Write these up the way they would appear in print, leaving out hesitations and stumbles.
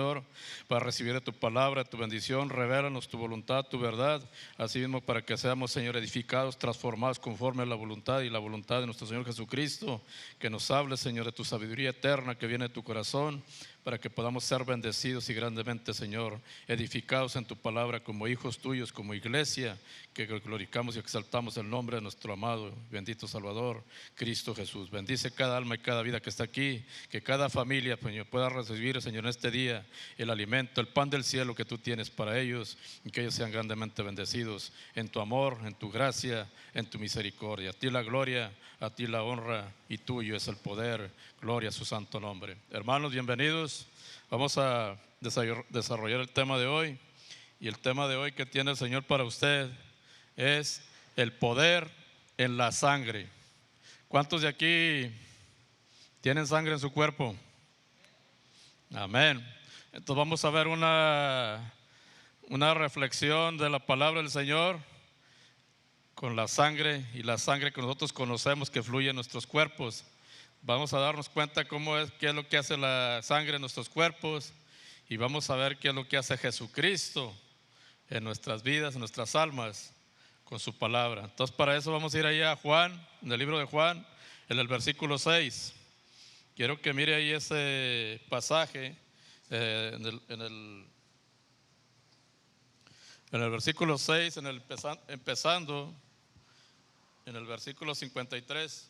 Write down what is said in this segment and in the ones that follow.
Señor, para recibir de tu palabra, tu bendición. Revélanos tu voluntad, tu verdad, asimismo para que seamos, Señor, edificados, transformados conforme a la voluntad y la voluntad de nuestro Señor Jesucristo. Que nos hables, Señor, de tu sabiduría eterna que viene de tu corazón, para que podamos ser bendecidos y grandemente, Señor, edificados en tu palabra como hijos tuyos, como iglesia, que glorificamos y exaltamos el nombre de nuestro amado, bendito Salvador, Cristo Jesús. Bendice cada alma y cada vida que está aquí, que cada familia, Señor, pueda recibir, Señor, en este día el alimento, el pan del cielo que tú tienes para ellos, y que ellos sean grandemente bendecidos en tu amor, en tu gracia, en tu misericordia. A ti la gloria, a ti la honra, y tuyo es el poder. Gloria a su santo nombre. Hermanos, bienvenidos. Vamos a desarrollar el tema de hoy, y el tema de hoy que tiene el Señor para usted es el poder en la sangre. ¿Cuántos de aquí tienen sangre en su cuerpo? Amén. Entonces vamos a ver una reflexión de la palabra del Señor con la sangre, y la sangre que nosotros conocemos que fluye en nuestros cuerpos. Vamos a darnos cuenta qué es lo que hace la sangre en nuestros cuerpos, y vamos a ver qué es lo que hace Jesucristo en nuestras vidas, en nuestras almas, con su palabra. Entonces, para eso vamos a ir allá a Juan, en el libro de Juan, en el versículo 6. Quiero que mire ahí ese pasaje, en el versículo 6, empezando en el versículo 53.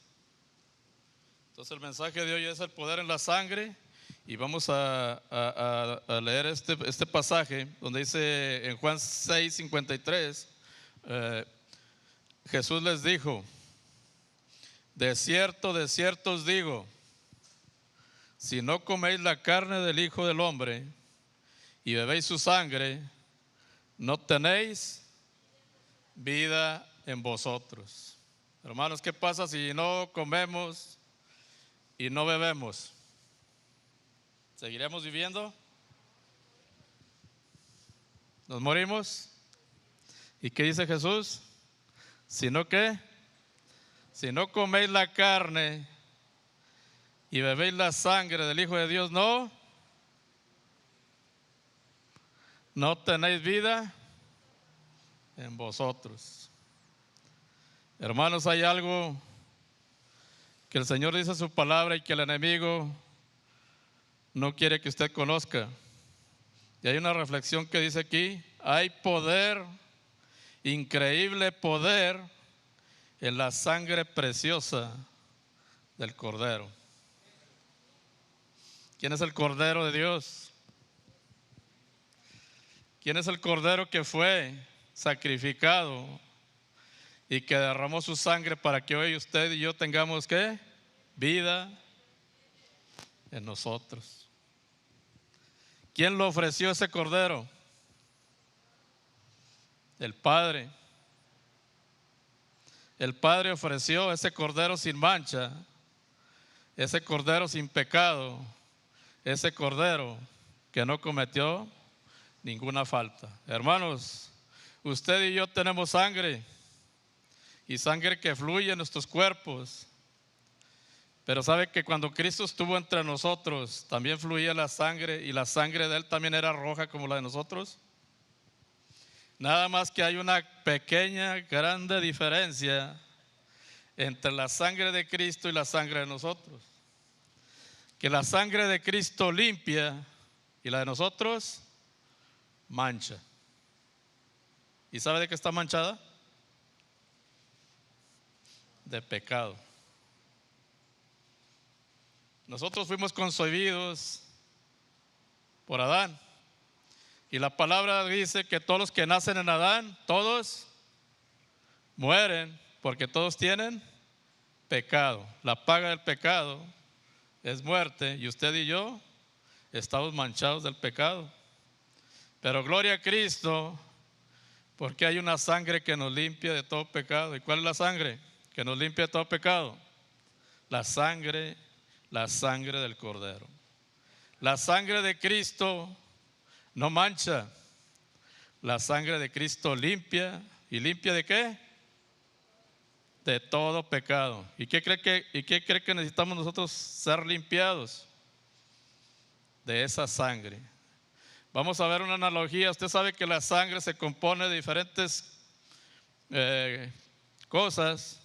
Entonces el mensaje de hoy es el poder en la sangre, y vamos a leer este pasaje donde dice en Juan 6, 53, Jesús les dijo: de cierto os digo, si no coméis la carne del Hijo del Hombre y bebéis su sangre, no tenéis vida en vosotros. Hermanos, ¿qué pasa si no comemos y no bebemos? ¿Seguiremos viviendo? ¿Nos morimos? ¿Y qué dice Jesús? Si no, ¿qué? Si no coméis la carne y bebéis la sangre del Hijo de Dios, no tenéis vida en vosotros. Hermanos, hay algo que el Señor dice en su palabra y que el enemigo no quiere que usted conozca. Y hay una reflexión que dice aquí: hay poder, increíble poder, en la sangre preciosa del Cordero. ¿Quién es el Cordero de Dios? ¿Quién es el Cordero que fue sacrificado y que derramó su sangre para que hoy usted y yo tengamos ¿qué? Vida en nosotros? ¿Quién lo ofreció ese Cordero? El Padre. El Padre ofreció ese Cordero sin mancha, ese Cordero sin pecado, ese Cordero que no cometió ninguna falta. Hermanos, usted y yo tenemos sangre, y sangre que fluye en nuestros cuerpos. Pero sabe que cuando Cristo estuvo entre nosotros, también fluía la sangre, y la sangre de Él también era roja como la de nosotros. Nada más que hay una pequeña, grande diferencia entre la sangre de Cristo y la sangre de nosotros. Que la sangre de Cristo limpia, y la de nosotros mancha. ¿Y sabe de qué está manchada? De pecado. Nosotros fuimos concebidos por Adán, y la palabra dice que todos los que nacen en Adán, todos mueren, porque todos tienen pecado. La paga del pecado es muerte, y usted y yo estamos manchados del pecado. Pero gloria a Cristo, porque hay una sangre que nos limpia de todo pecado. ¿Y cuál es la sangre que nos limpia de todo pecado? La sangre del Cordero. La sangre de Cristo no mancha. La sangre de Cristo limpia. ¿Y limpia de qué? De todo pecado. ¿Y qué cree que necesitamos nosotros ser limpiados? De esa sangre. Vamos a ver una analogía. Usted sabe que la sangre se compone de diferentes cosas,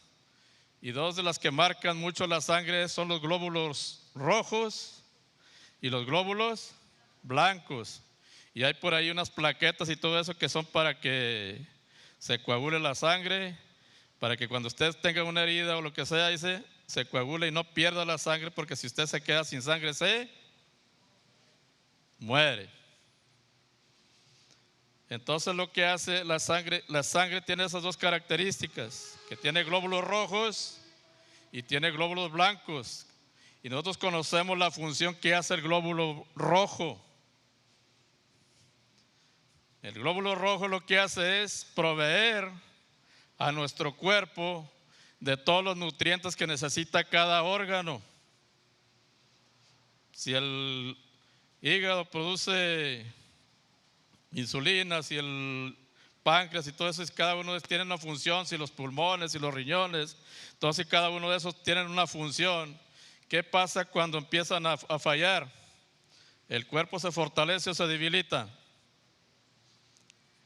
y dos de las que marcan mucho la sangre son los glóbulos rojos y los glóbulos blancos. Y hay por ahí unas plaquetas y todo eso que son para que se coagule la sangre, para que cuando usted tenga una herida o lo que sea, dice, se coagule y no pierda la sangre, porque si usted se queda sin sangre se muere. Entonces lo que hace la sangre tiene esas dos características, que tiene glóbulos rojos y tiene glóbulos blancos. Y nosotros conocemos la función que hace el glóbulo rojo. El glóbulo rojo lo que hace es proveer a nuestro cuerpo de todos los nutrientes que necesita cada órgano. Si el hígado produce insulina, si el páncreas y todo eso, cada uno tiene una función, si los pulmones y los riñones, entonces cada uno de esos tienen una función. ¿Qué pasa cuando empiezan a fallar? El cuerpo se fortalece o se debilita.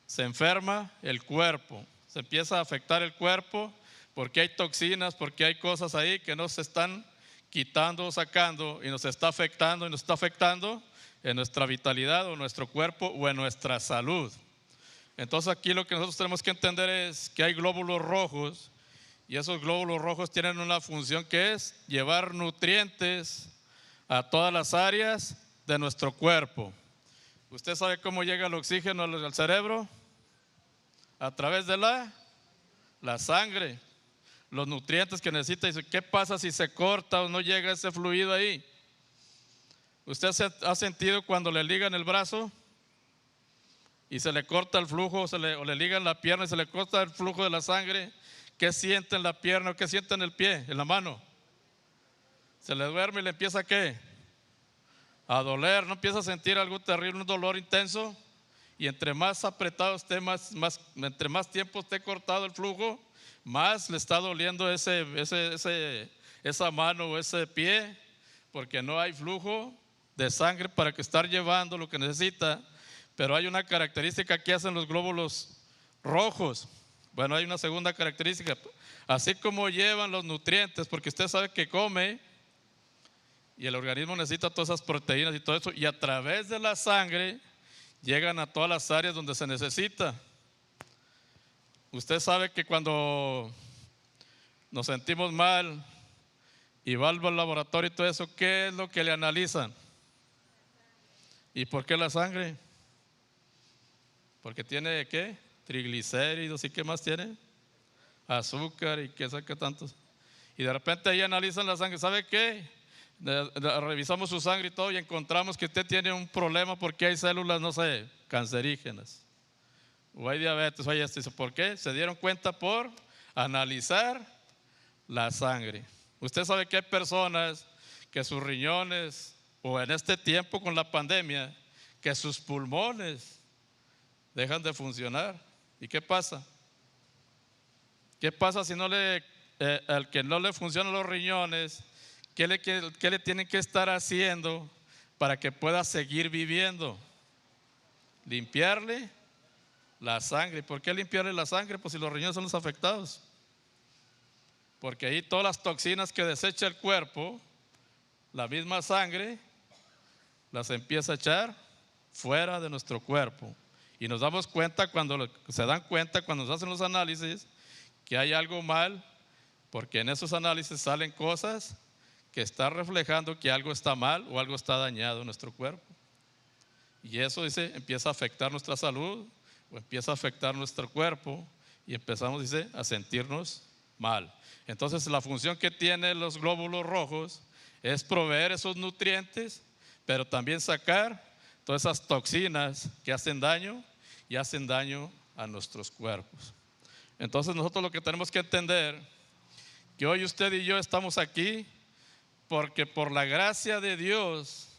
Se enferma el cuerpo, se empieza a afectar el cuerpo porque hay toxinas, porque hay cosas ahí que nos están quitando o sacando y nos está afectando en nuestra vitalidad o en nuestro cuerpo o en nuestra salud. Entonces aquí lo que nosotros tenemos que entender es que hay glóbulos rojos, y esos glóbulos rojos tienen una función que es llevar nutrientes a todas las áreas de nuestro cuerpo. ¿Usted sabe cómo llega el oxígeno al cerebro? A través de la sangre. Los nutrientes que necesita. Dice, ¿qué pasa si se corta o no llega ese fluido ahí? ¿Usted ha sentido cuando le ligan el brazo y se le corta el flujo, o le ligan la pierna y se le corta el flujo de la sangre? ¿Qué siente en la pierna o qué siente en el pie, en la mano? Se le duerme y le empieza ¿qué? A doler, ¿no empieza a sentir algo terrible, un dolor intenso? Y entre más apretado esté, entre más tiempo esté cortado el flujo, más le está doliendo esa mano o ese pie, porque no hay flujo de sangre para que estar llevando lo que necesita. Pero hay una característica que hacen los glóbulos rojos. Bueno, hay una segunda característica. Así como llevan los nutrientes, porque usted sabe que come y el organismo necesita todas esas proteínas y todo eso, y a través de la sangre llegan a todas las áreas donde se necesita. Usted sabe que cuando nos sentimos mal y va al laboratorio y todo eso, ¿qué es lo que le analizan? ¿Y por qué la sangre? Porque tiene ¿qué? Triglicéridos y ¿qué más tiene? Azúcar y qué sé qué tantos. Y de repente ahí analizan la sangre. ¿Sabe qué? Revisamos su sangre y todo y encontramos que usted tiene un problema porque hay células, no sé, cancerígenas, o hay diabetes, o hay esto. ¿Por qué? Se dieron cuenta por analizar la sangre. Usted sabe que hay personas que sus riñones, o en este tiempo con la pandemia, que sus pulmones dejan de funcionar. ¿Y qué pasa? ¿Qué pasa si al que no le funcionan los riñones? ¿Qué le tienen que estar haciendo para que pueda seguir viviendo? Limpiarle la sangre. ¿Por qué limpiarle la sangre? Pues si los riñones son los afectados. Porque ahí todas las toxinas que desecha el cuerpo, la misma sangre las empieza a echar fuera de nuestro cuerpo. Y nos damos cuenta cuando nos hacen los análisis que hay algo mal, porque en esos análisis salen cosas que están reflejando que algo está mal o algo está dañado en nuestro cuerpo. Y eso empieza a afectar nuestra salud o empieza a afectar nuestro cuerpo y empezamos a sentirnos mal. Entonces la función que tienen los glóbulos rojos es proveer esos nutrientes, pero también sacar todas esas toxinas que hacen daño y hacen daño a nuestros cuerpos. Entonces nosotros lo que tenemos que entender, que hoy usted y yo estamos aquí porque por la gracia de Dios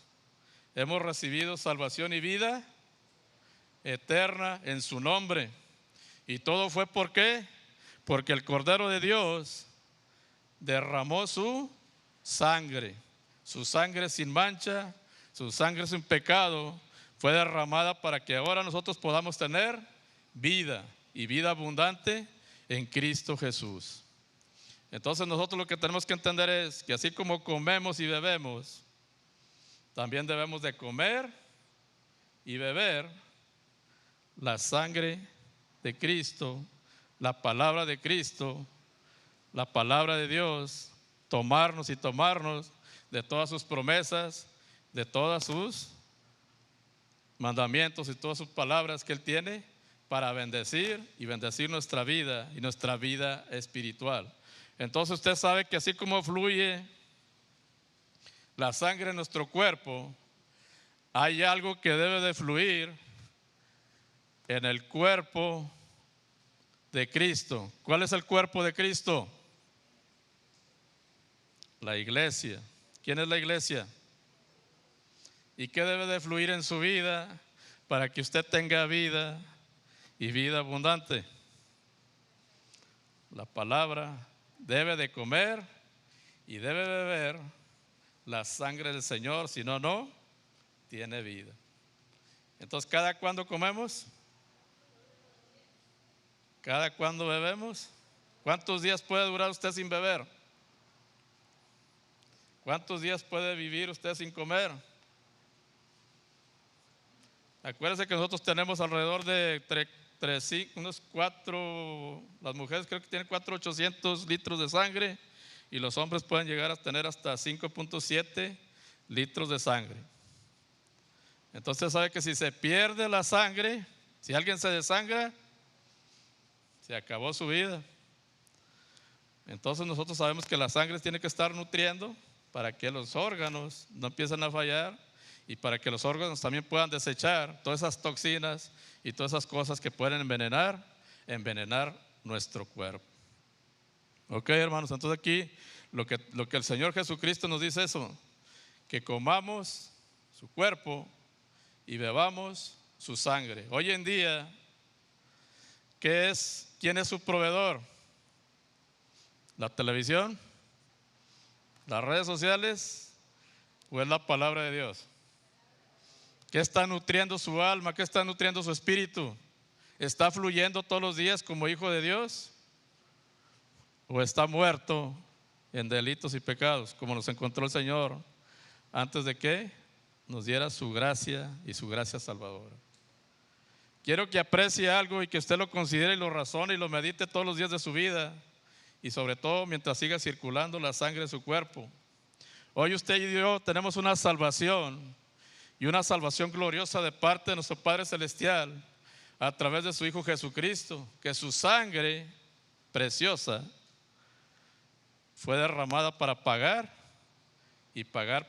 hemos recibido salvación y vida eterna en su nombre. Y todo fue ¿por qué? Porque el Cordero de Dios derramó su sangre sin mancha, su sangre sin pecado, fue derramada para que ahora nosotros podamos tener vida y vida abundante en Cristo Jesús. Entonces nosotros lo que tenemos que entender es que así como comemos y bebemos, también debemos de comer y beber la sangre de Cristo, la palabra de Cristo, la palabra de Dios, tomarnos de todas sus promesas, de todas sus mandamientos y todas sus palabras que Él tiene para bendecir y bendecir nuestra vida y nuestra vida espiritual. Entonces usted sabe que así como fluye la sangre en nuestro cuerpo, hay algo que debe de fluir en el cuerpo de Cristo. ¿Cuál es el cuerpo de Cristo? La iglesia. ¿Quién es la iglesia? ¿Y qué debe de fluir en su vida para que usted tenga vida y vida abundante? La palabra. Debe de comer y debe de beber la sangre del Señor, si no, no tiene vida. Entonces, ¿cada cuándo comemos? ¿Cada cuándo bebemos? ¿Cuántos días puede durar usted sin beber? ¿Cuántos días puede vivir usted sin comer? Acuérdense que nosotros tenemos alrededor de unos 4, las mujeres creo que tienen 4,800 litros de sangre y los hombres pueden llegar a tener hasta 5,7 litros de sangre. Entonces sabe que si se pierde la sangre, si alguien se desangra, se acabó su vida. Entonces nosotros sabemos que la sangre tiene que estar nutriendo para que los órganos no empiecen a fallar y para que los órganos también puedan desechar todas esas toxinas y todas esas cosas que pueden envenenar nuestro cuerpo. Ok, hermanos, entonces aquí lo que el Señor Jesucristo nos dice eso, que comamos su cuerpo y bebamos su sangre. Hoy en día, ¿quién es su proveedor? ¿La televisión? ¿Las redes sociales? ¿O es la palabra de Dios? ¿Qué está nutriendo su alma? ¿Qué está nutriendo su espíritu? ¿Está fluyendo todos los días como hijo de Dios? ¿O está muerto en delitos y pecados, como nos encontró el Señor antes de que nos diera su gracia y su gracia salvadora? Quiero que aprecie algo y que usted lo considere y lo razone y lo medite todos los días de su vida y sobre todo mientras siga circulando la sangre de su cuerpo. Hoy usted y yo tenemos una salvación y una salvación gloriosa de parte de nuestro Padre Celestial a través de su Hijo Jesucristo, que su sangre preciosa fue derramada para pagar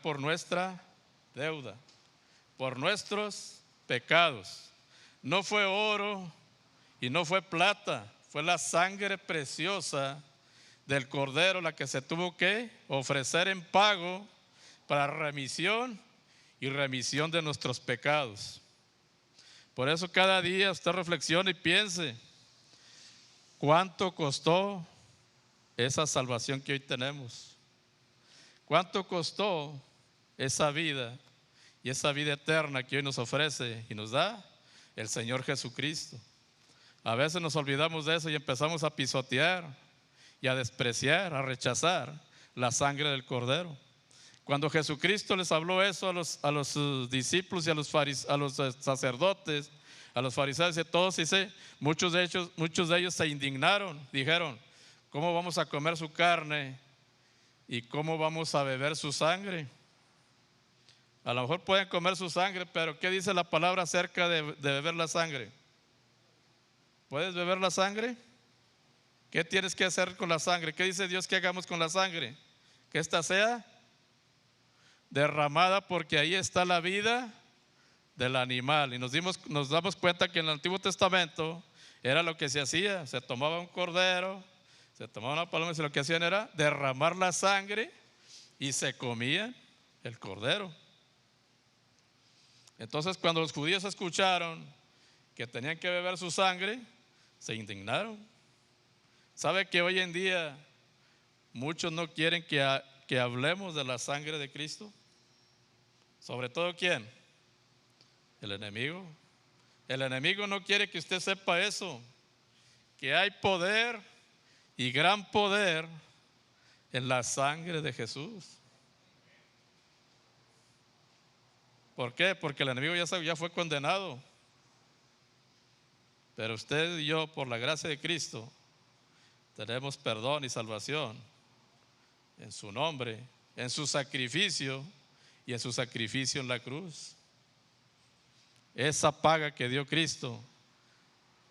por nuestra deuda, por nuestros pecados. No fue oro y no fue plata, fue la sangre preciosa del Cordero la que se tuvo que ofrecer en pago para remisión de nuestros pecados. Por eso cada día usted reflexione y piense cuánto costó esa salvación que hoy tenemos, cuánto costó esa vida y esa vida eterna que hoy nos ofrece y nos da el Señor Jesucristo. A veces nos olvidamos de eso y empezamos a pisotear y a despreciar, a rechazar la sangre del Cordero. Cuando Jesucristo les habló eso a los discípulos y a los sacerdotes, a los fariseos y todos, muchos de ellos se indignaron, dijeron: ¿cómo vamos a comer su carne y cómo vamos a beber su sangre? A lo mejor pueden comer su sangre, pero ¿qué dice la palabra acerca de beber la sangre? ¿Puedes beber la sangre? ¿Qué tienes que hacer con la sangre? ¿Qué dice Dios que hagamos con la sangre? Que ésta sea derramada, porque ahí está la vida del animal. Y nos damos cuenta que en el Antiguo Testamento era lo que se hacía: se tomaba un cordero, se tomaba una paloma y lo que hacían era derramar la sangre y se comía el cordero. Entonces cuando los judíos escucharon que tenían que beber su sangre, se indignaron. ¿Sabe que hoy en día muchos no quieren que hablemos de la sangre de Cristo? Sobre todo, ¿quién? El enemigo. El enemigo no quiere que usted sepa eso, que hay poder y gran poder en la sangre de Jesús. ¿Por qué? Porque el enemigo ya fue condenado. Pero usted y yo, por la gracia de Cristo, tenemos perdón y salvación en su nombre, en su sacrificio y en su sacrificio en la cruz. Esa paga que dio Cristo,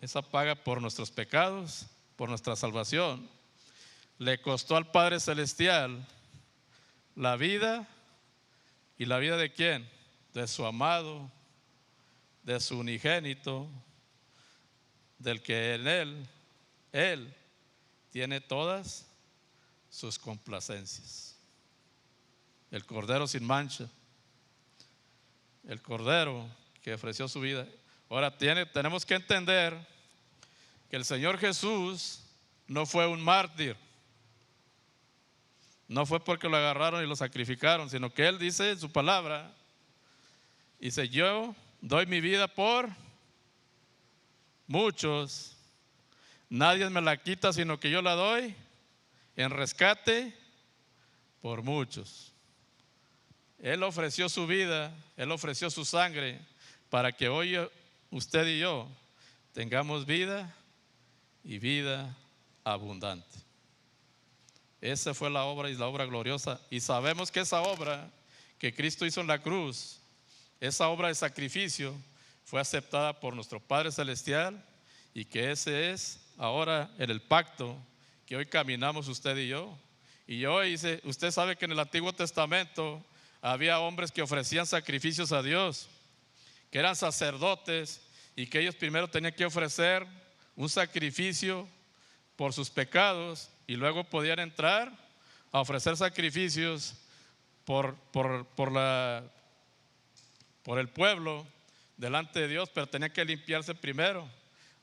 esa paga por nuestros pecados, por nuestra salvación, le costó al Padre Celestial la vida. ¿Y la vida de quién? De su amado, de su unigénito, del que en Él tiene todas sus complacencias. El Cordero sin mancha, el Cordero que ofreció su vida. Ahora tenemos que entender que el Señor Jesús no fue un mártir. No fue porque lo agarraron y lo sacrificaron, sino que Él dice en su palabra, dice: yo doy mi vida por muchos, nadie me la quita, sino que yo la doy en rescate por muchos. Él ofreció su vida, Él ofreció su sangre para que hoy usted y yo tengamos vida y vida abundante. Esa fue la obra, y la obra gloriosa. Y sabemos que esa obra que Cristo hizo en la cruz, esa obra de sacrificio, fue aceptada por nuestro Padre Celestial, y que ese es ahora en el pacto que hoy caminamos usted y yo. Y hoy dice, usted sabe que en el Antiguo Testamento había hombres que ofrecían sacrificios a Dios, que eran sacerdotes, y que ellos primero tenían que ofrecer un sacrificio por sus pecados, y luego podían entrar a ofrecer sacrificios por el pueblo delante de Dios, pero tenían que limpiarse primero.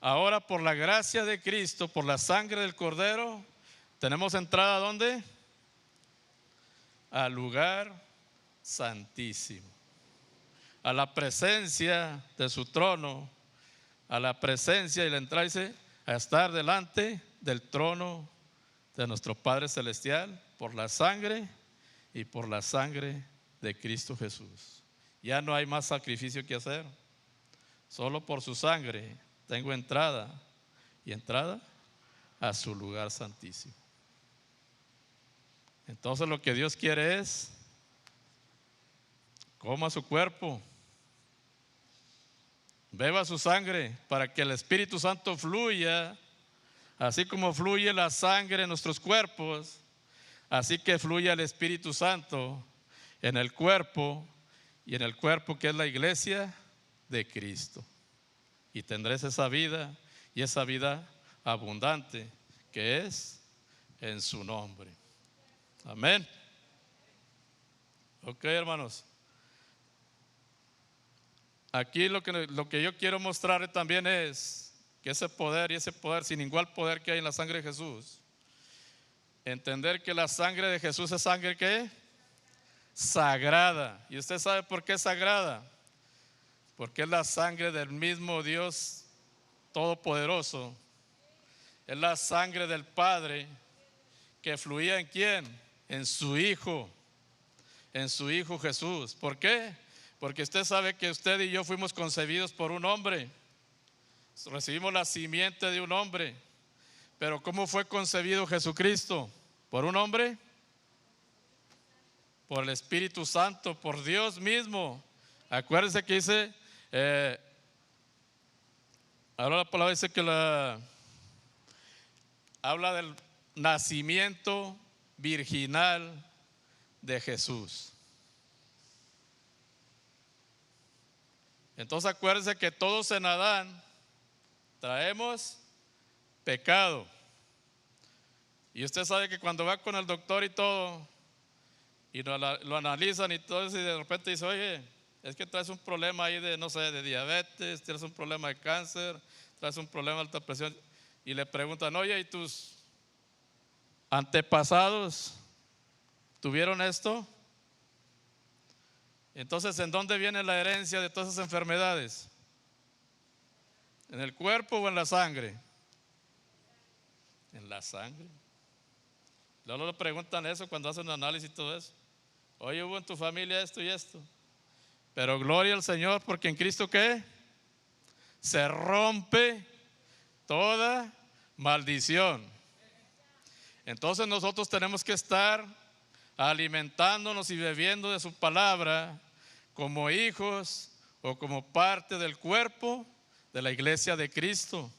Ahora, por la gracia de Cristo, por la sangre del Cordero, tenemos entrada ¿a dónde? Al lugar santísimo, a la presencia de su trono, a la presencia y la entrada, dice, a estar delante del trono de nuestro Padre Celestial, por la sangre y por la sangre de Cristo Jesús. Ya no hay más sacrificio que hacer, solo por su sangre tengo entrada a su lugar santísimo. Entonces lo que Dios quiere es: coma su cuerpo, beba su sangre, para que el Espíritu Santo fluya, así como fluye la sangre en nuestros cuerpos, así que fluya el Espíritu Santo en el cuerpo, y en el cuerpo que es la iglesia de Cristo. Y tendréis esa vida, y esa vida abundante que es en su nombre. Amén. Ok, hermanos. Aquí lo que yo quiero mostrar también es que ese poder, y ese poder sin igual poder que hay en la sangre de Jesús, entender que la sangre de Jesús es sangre ¿qué? Sagrada. ¿Y usted sabe por qué es sagrada? Porque es la sangre del mismo Dios Todopoderoso. Es la sangre del Padre que fluía ¿en quién? En su Hijo Jesús. ¿Por qué? Porque usted sabe que usted y yo fuimos concebidos por un hombre, recibimos la simiente de un hombre. Pero ¿cómo fue concebido Jesucristo? ¿Por un hombre? Por el Espíritu Santo, por Dios mismo. Acuérdense que dice, ahora la palabra dice que habla del nacimiento virginal de Jesús. Entonces acuérdense que todos en Adán traemos pecado. Y usted sabe que cuando va con el doctor y todo, y lo analizan y todo eso, y de repente dice: oye, es que traes un problema ahí de, no sé, de diabetes, tienes un problema de cáncer, traes un problema de alta presión. Y le preguntan: oye, ¿y tus antepasados tuvieron esto? Entonces, ¿en dónde viene la herencia de todas esas enfermedades? ¿En el cuerpo o en la sangre? En la sangre. Luego le preguntan eso cuando hacen un análisis y todo eso. Oye, hubo en tu familia esto y esto. Pero gloria al Señor, porque en Cristo, ¿qué? Se rompe toda maldición. Entonces nosotros tenemos que estar alimentándonos y bebiendo de su palabra como hijos o como parte del cuerpo de la iglesia de Cristo.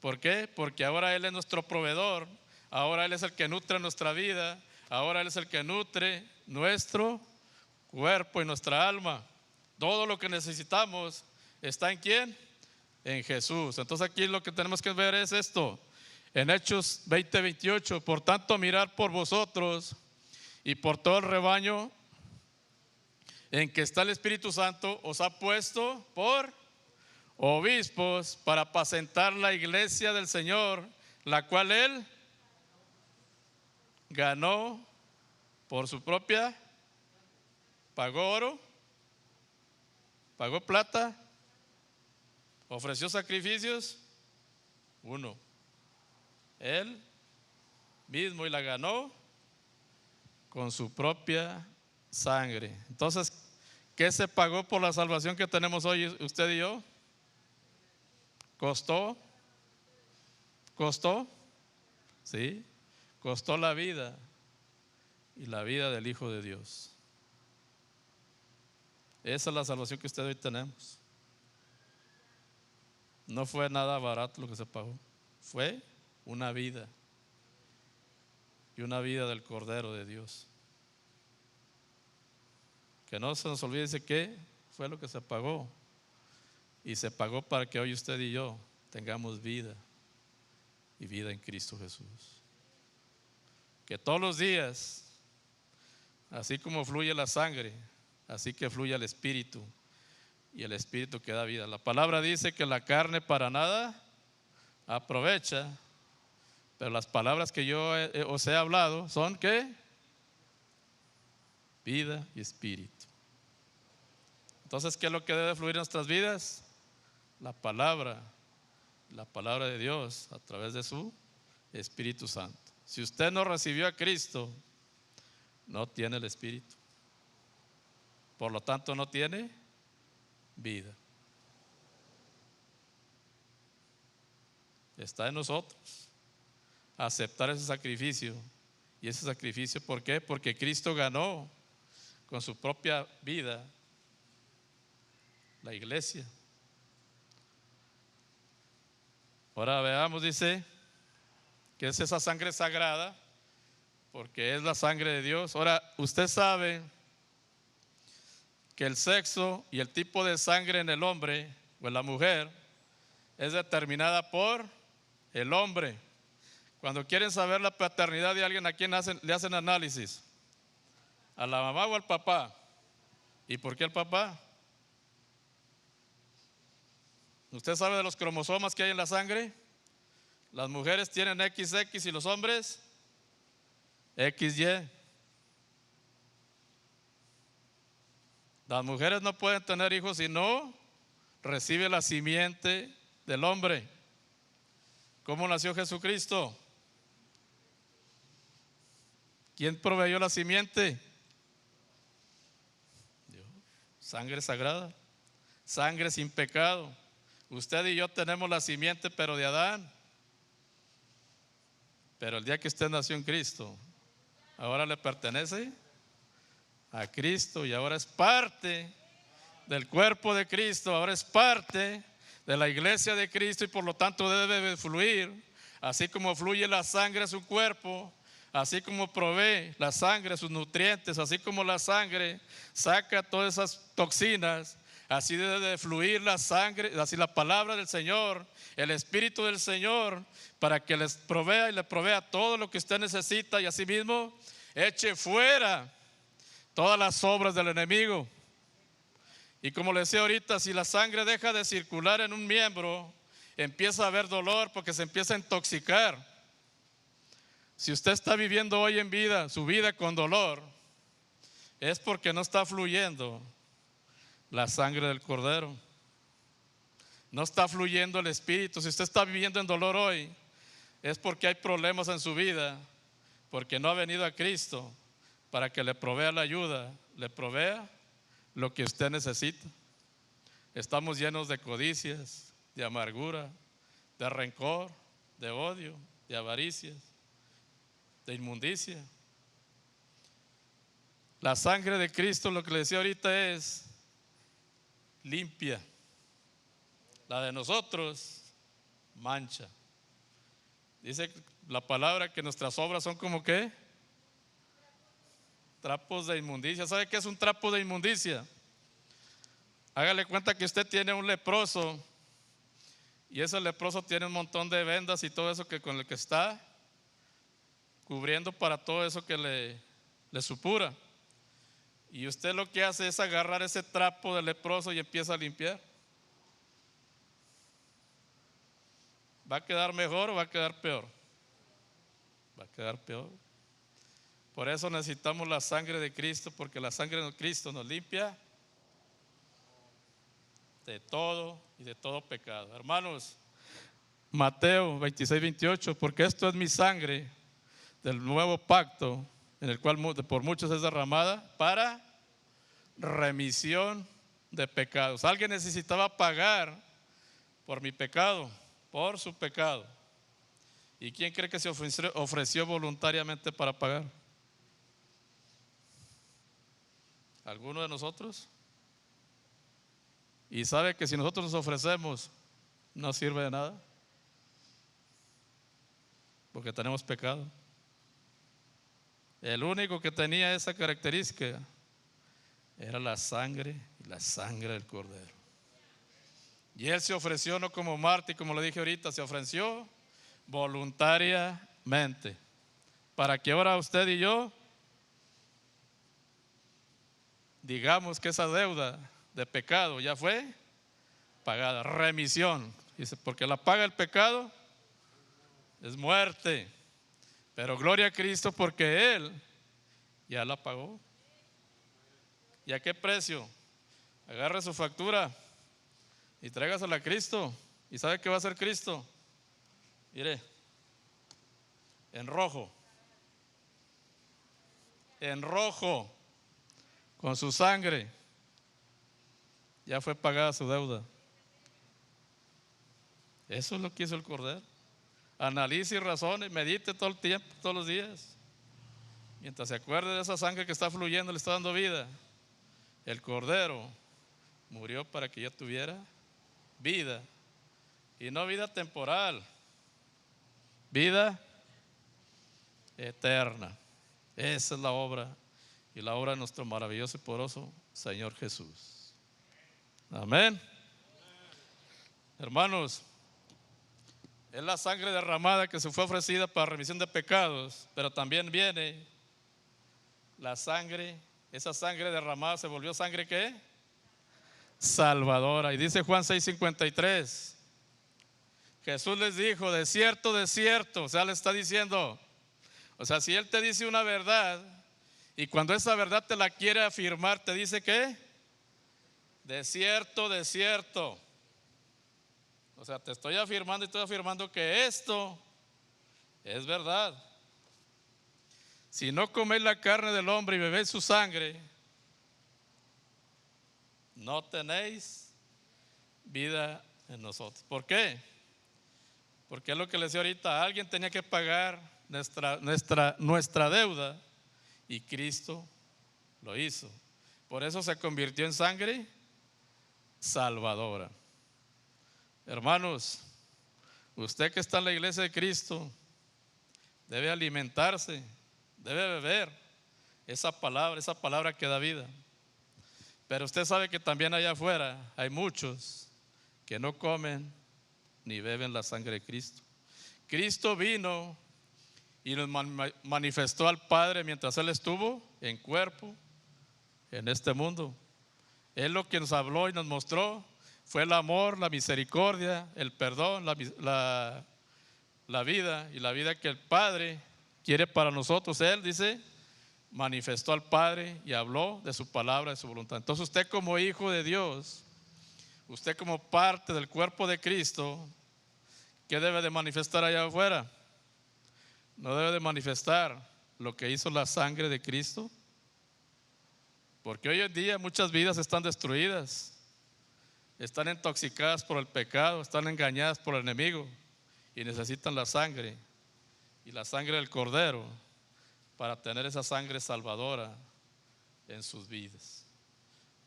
¿Por qué? Porque ahora Él es nuestro proveedor, ahora Él es el que nutre nuestra vida, ahora Él es el que nutre nuestro cuerpo y nuestra alma. Todo lo que necesitamos está ¿en quién? En Jesús. Entonces aquí lo que tenemos que ver es esto. En Hechos 20:28, por tanto mirad por vosotros y por todo el rebaño en que está el Espíritu Santo, os ha puesto por obispos para apacentar la iglesia del Señor, la cual Él ganó por su propia, pagó oro, pagó plata, ofreció sacrificios, uno, Él mismo, y la ganó con su propia sangre. Entonces, ¿qué se pagó por la salvación que tenemos hoy usted y yo? ¿Costó? ¿Costó? Sí, costó la vida y la vida del Hijo de Dios. Esa es la salvación que usted hoy tenemos. No fue nada barato lo que se pagó, fue una vida, y una vida del Cordero de Dios. Que no se nos olvide, dice que fue lo que se pagó, y se pagó para que hoy usted y yo tengamos vida, y vida en Cristo Jesús. Que todos los días, así como fluye la sangre, así que fluye el Espíritu, y el Espíritu que da vida. La palabra dice que la carne para nada aprovecha, pero las palabras que yo os he hablado son ¿qué? Vida y espíritu. Entonces, ¿qué es lo que debe fluir en nuestras vidas? La palabra de Dios a través de su Espíritu Santo. Si usted no recibió a Cristo, no tiene el Espíritu. Por lo tanto, no tiene vida. Está en nosotros aceptar ese sacrificio. Y ese sacrificio, ¿por qué? Porque Cristo ganó con su propia vida la iglesia. Ahora veamos, dice que es esa sangre sagrada, porque es la sangre de Dios. Ahora, usted sabe que el sexo y el tipo de sangre en el hombre o en la mujer es determinada por el hombre. Cuando quieren saber la paternidad de alguien, ¿a quién le hacen análisis? ¿A la mamá o al papá? ¿Y por qué el papá? ¿Usted sabe de los cromosomas que hay en la sangre? Las mujeres tienen XX y los hombres XY. Las mujeres no pueden tener hijos si no recibe la simiente del hombre. ¿Cómo nació Jesucristo? ¿Quién proveyó la simiente? Dios. Sangre sagrada, sangre sin pecado. Usted y yo tenemos la simiente, pero de Adán. Pero el día que usted nació en Cristo, ahora le pertenece a Cristo y ahora es parte del cuerpo de Cristo, ahora es parte de la iglesia de Cristo, y por lo tanto debe fluir, así como fluye la sangre a su cuerpo, así como provee la sangre sus nutrientes, así como la sangre saca todas esas toxinas, así debe de fluir la sangre, así la palabra del Señor, el Espíritu del Señor, para que les provea y le provea todo lo que usted necesita, y así mismo eche fuera todas las obras del enemigo. Y como le decía ahorita, si la sangre deja de circular en un miembro, empieza a haber dolor porque se empieza a intoxicar. Si usted está viviendo hoy en vida, su vida con dolor, es porque no está fluyendo la sangre del Cordero. No está fluyendo el Espíritu. Si usted está viviendo en dolor hoy, es porque hay problemas en su vida, porque no ha venido a Cristo para que le provea la ayuda, le provea lo que usted necesita. Estamos llenos de codicias, de amargura, de rencor, de odio, de avaricias, de inmundicia. La sangre de Cristo, lo que le decía ahorita, es limpia. La de nosotros mancha. Dice la palabra que nuestras obras son como ¿qué? Trapos de inmundicia. ¿Sabe qué es un trapo de inmundicia? Hágale cuenta que usted tiene un leproso y ese leproso tiene un montón de vendas y todo eso que con el que está cubriendo para todo eso que le supura. Y usted lo que hace es agarrar ese trapo de leproso y empieza a limpiar. ¿Va a quedar mejor o va a quedar peor? Va a quedar peor. Por eso necesitamos la sangre de Cristo, porque la sangre de Cristo nos limpia de todo y de todo pecado. Hermanos, Mateo 26-28, porque esto es mi sangre del nuevo pacto, en el cual por muchos es derramada para remisión de pecados. Alguien necesitaba pagar por mi pecado, por su pecado. ¿Y quién cree que se ofreció voluntariamente para pagar? ¿Alguno de nosotros? Y sabe que si nosotros nos ofrecemos, no sirve de nada, porque tenemos pecado. El único que tenía esa característica era la sangre del Cordero. Y él se ofreció no como Marta, y como le dije ahorita, se ofreció voluntariamente, para que ahora usted y yo digamos que esa deuda de pecado ya fue pagada. Remisión, dice, porque la paga el pecado es muerte, pero gloria a Cristo porque Él ya la pagó. ¿Y a qué precio? Agarre su factura y tráigasela a Cristo. ¿Y sabe qué va a hacer Cristo? Mire, en rojo, con su sangre, ya fue pagada su deuda. Eso es lo que hizo el Cordero. Analice y razone, medite todo el tiempo, todos los días. Mientras se acuerde de esa sangre que está fluyendo, le está dando vida. El Cordero murió para que yo tuviera vida. Y no vida temporal, vida eterna. Esa es la obra, y la obra de nuestro maravilloso y poderoso Señor Jesús. Amén. Hermanos, es la sangre derramada que se fue ofrecida para remisión de pecados, pero también viene la sangre, esa sangre derramada se volvió sangre ¿qué? Salvadora. Y dice Juan 6:53, Jesús les dijo, de cierto, o sea, le está diciendo, o sea, si Él te dice una verdad y cuando esa verdad te la quiere afirmar, te dice ¿qué? De cierto. O sea, te estoy afirmando y estoy afirmando que esto es verdad. Si no coméis la carne del hombre y bebéis su sangre, no tenéis vida en nosotros. ¿Por qué? Porque es lo que le decía ahorita, alguien tenía que pagar nuestra deuda y Cristo lo hizo. Por eso se convirtió en sangre salvadora. Hermanos, usted que está en la iglesia de Cristo debe alimentarse, debe beber esa palabra que da vida. Pero usted sabe que también allá afuera hay muchos que no comen ni beben la sangre de Cristo. Cristo vino y nos manifestó al Padre mientras Él estuvo en cuerpo en este mundo. Él lo que nos habló y nos mostró fue el amor, la misericordia, el perdón, la vida y la vida que el Padre quiere para nosotros. Él dice manifestó al Padre y habló de su palabra, de su voluntad. Entonces usted como hijo de Dios, usted como parte del cuerpo de Cristo, ¿qué debe de manifestar allá afuera? No debe de manifestar lo que hizo la sangre de Cristo, porque hoy en día muchas vidas están destruidas, están intoxicadas por el pecado, están engañadas por el enemigo y necesitan la sangre y la sangre del Cordero para tener esa sangre salvadora en sus vidas.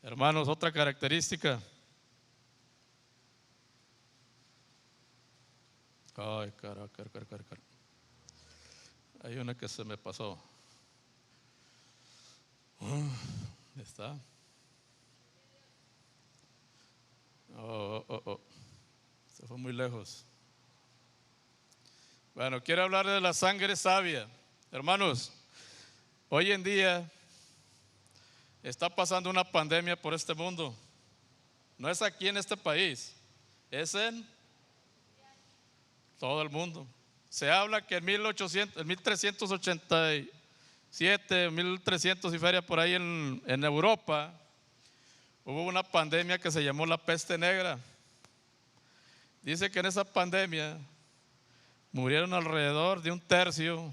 Hermanos, otra característica. Ay, caraca. Hay una que se me pasó. ¿Dónde está? Se fue muy lejos. Bueno, quiero hablar de la sangre sabia. Hermanos, hoy en día está pasando una pandemia por este mundo. No es aquí en este país, es en todo el mundo. Se habla que en 1387, 1300 y feria por ahí en Europa, hubo una pandemia que se llamó la peste negra. Dice que en esa pandemia murieron alrededor de 1/3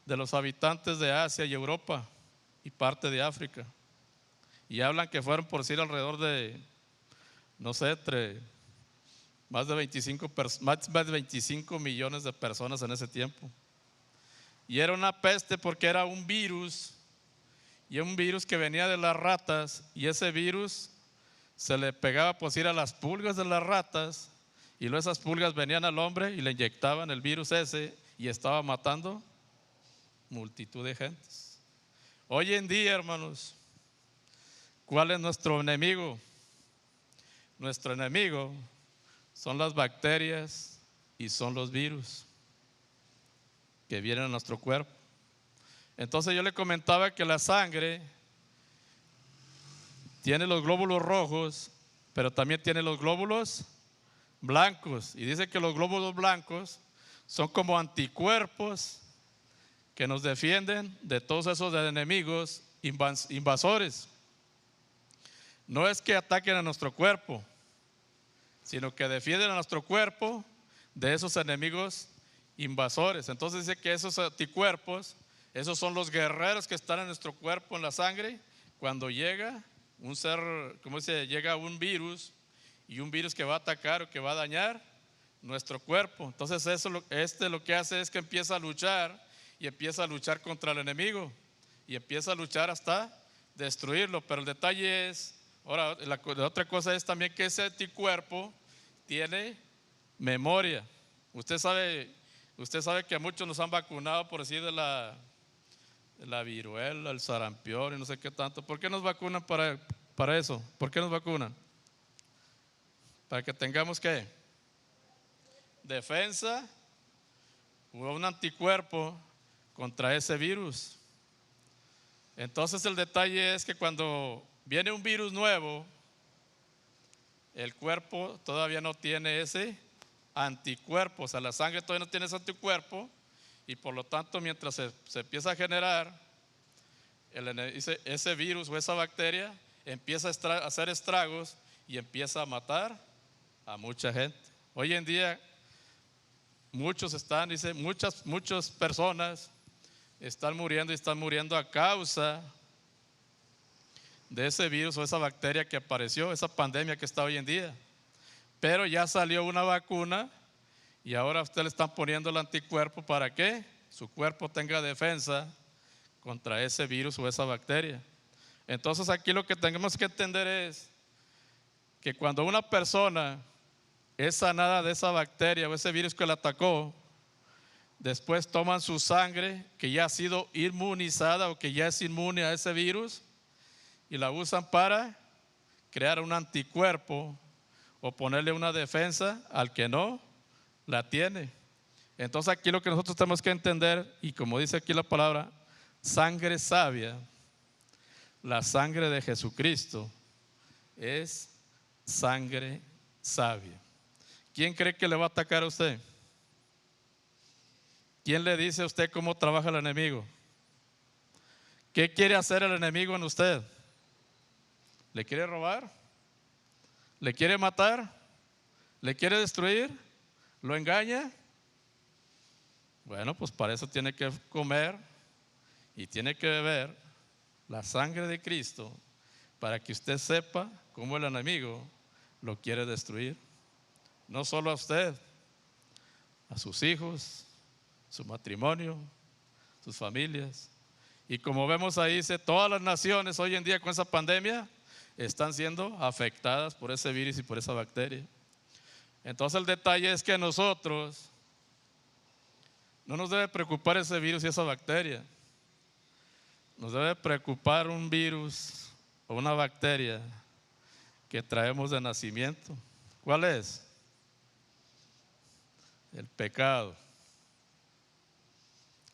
de los habitantes de Asia y Europa y parte de África. Y hablan que fueron por decir alrededor de, no sé, más de 25 millones de personas en ese tiempo. Y era una peste porque era un virus, y un virus que venía de las ratas, y ese virus se le pegaba por decir a las pulgas de las ratas, y luego esas pulgas venían al hombre y le inyectaban el virus ese y estaba matando multitud de gentes. Hoy en día, hermanos, ¿cuál es nuestro enemigo? Nuestro enemigo son las bacterias y son los virus que vienen a nuestro cuerpo. Entonces yo le comentaba que la sangre tiene los glóbulos rojos, pero también tiene los glóbulos blancos. Y dice que los glóbulos blancos son como anticuerpos que nos defienden de todos esos enemigos invasores. No es que ataquen a nuestro cuerpo, sino que defienden a nuestro cuerpo de esos enemigos invasores. Entonces dice que esos anticuerpos, esos son los guerreros que están en nuestro cuerpo, en la sangre, cuando llega un ser, ¿cómo se llega un virus, y un virus que va a atacar o que va a dañar nuestro cuerpo? Entonces eso, lo que hace es que empieza a luchar y empieza a luchar contra el enemigo y empieza a luchar hasta destruirlo. Pero el detalle es, ahora la otra cosa es también que ese anticuerpo tiene memoria. Usted sabe que a muchos nos han vacunado por decir de la viruela, el sarampión y no sé qué tanto. ¿Por qué nos vacunan para eso? ¿Por qué nos vacunan? Para que tengamos ¿qué? Defensa o un anticuerpo contra ese virus. Entonces el detalle es que cuando viene un virus nuevo, el cuerpo todavía no tiene ese anticuerpo, o sea, la sangre todavía no tiene ese anticuerpo, y por lo tanto mientras se empieza a generar ese virus o esa bacteria, empieza a hacer estragos y empieza a matar a mucha gente. Hoy en día muchas personas están muriendo y están muriendo a causa de ese virus o esa bacteria que apareció, esa pandemia que está hoy en día. Pero ya salió una vacuna y ahora a usted le están poniendo el anticuerpo para que su cuerpo tenga defensa contra ese virus o esa bacteria. Entonces aquí lo que tenemos que entender es que cuando una persona es sanada de esa bacteria o ese virus que la atacó, después toman su sangre que ya ha sido inmunizada o que ya es inmune a ese virus y la usan para crear un anticuerpo o ponerle una defensa al que no la tiene. Entonces aquí lo que nosotros tenemos que entender, y como dice aquí la palabra, sangre sabia, la sangre de Jesucristo es sangre sabia. ¿Quién cree que le va a atacar a usted? ¿Quién le dice a usted cómo trabaja el enemigo? ¿Qué quiere hacer el enemigo en usted? ¿Le quiere robar? ¿Le quiere matar? ¿Le quiere destruir? ¿Lo engaña? Bueno, pues para eso tiene que comer y tiene que beber la sangre de Cristo, para que usted sepa cómo el enemigo lo quiere destruir. No solo a usted, a sus hijos, su matrimonio, sus familias. Y como vemos ahí, dice, todas las naciones hoy en día con esa pandemia están siendo afectadas por ese virus y por esa bacteria. Entonces el detalle es que a nosotros no nos debe preocupar ese virus y esa bacteria. Nos debe preocupar un virus o una bacteria que traemos de nacimiento. ¿Cuál es? El pecado.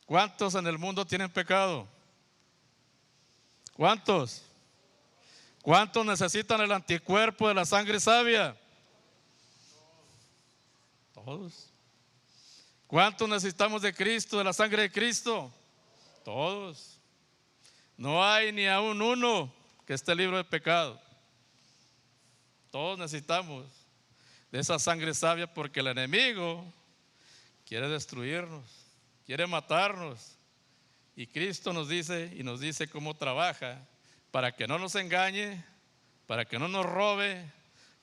¿Cuántos en el mundo tienen pecado? ¿Cuántos? ¿Cuántos necesitan el anticuerpo de la sangre sabia? Todos. ¿Cuántos necesitamos de Cristo, de la sangre de Cristo? Todos. No hay ni aún uno que esté libre de pecado. Todos necesitamos de esa sangre sabia, porque el enemigo quiere destruirnos, quiere matarnos. Y Cristo nos dice cómo trabaja para que no nos engañe, para que no nos robe,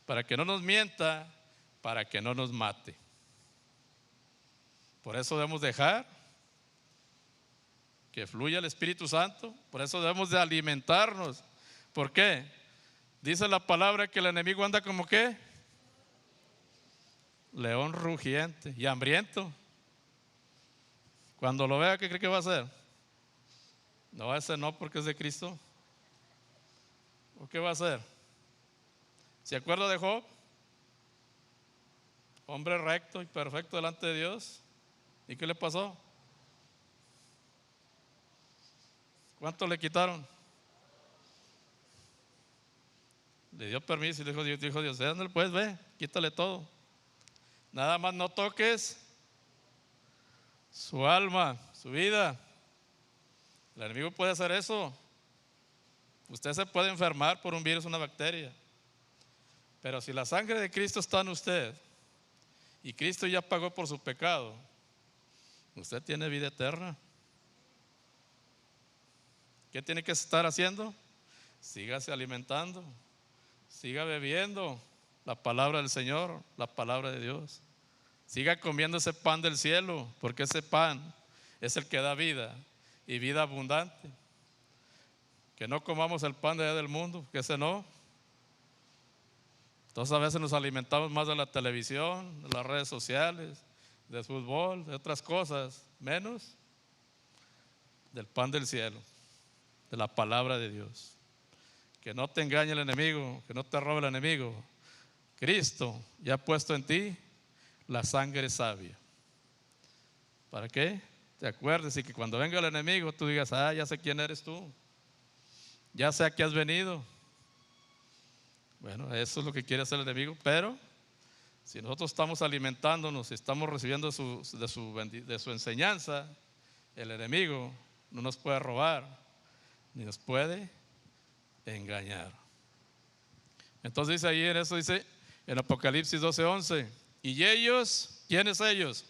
para que no nos mienta, para que no nos mate. Por eso debemos dejar que fluya el Espíritu Santo. Por eso debemos de alimentarnos. ¿Por qué? Dice la palabra que el enemigo anda como ¿qué? León rugiente y hambriento. Cuando lo vea, ¿qué cree que va a hacer? No, ese no, porque es de Cristo. ¿O qué va a hacer? ¿Se acuerda de Job? Hombre recto y perfecto delante de Dios. ¿Y qué le pasó? ¿Cuánto le quitaron? Le dio permiso y dijo Dios, ¿dónde puedes? Ve, quítale todo. Nada más no toques su alma, su vida. El enemigo puede hacer eso. Usted se puede enfermar por un virus, una bacteria. Pero si la sangre de Cristo está en usted y Cristo ya pagó por su pecado, usted tiene vida eterna. ¿Qué tiene que estar haciendo? Sígase alimentando, siga bebiendo la palabra del Señor, la palabra de Dios. Siga comiendo ese pan del cielo, porque ese pan es el que da vida y vida abundante. Que no comamos el pan de allá del mundo, que ese no. Entonces a veces nos alimentamos más de la televisión, de las redes sociales, del fútbol, de otras cosas, menos del pan del cielo, de la palabra de Dios. Que no te engañe el enemigo, que no te robe el enemigo. Cristo ya ha puesto en ti la sangre sabia. ¿Para qué? Te acuerdes y que cuando venga el enemigo tú digas, ya sé quién eres tú, ya sé a qué has venido. Bueno, eso es lo que quiere hacer el enemigo, pero si nosotros estamos alimentándonos y estamos recibiendo de su enseñanza, el enemigo no nos puede robar ni nos puede engañar. Entonces dice ahí en eso, dice en Apocalipsis 12:11, y ellos, ¿quiénes ellos?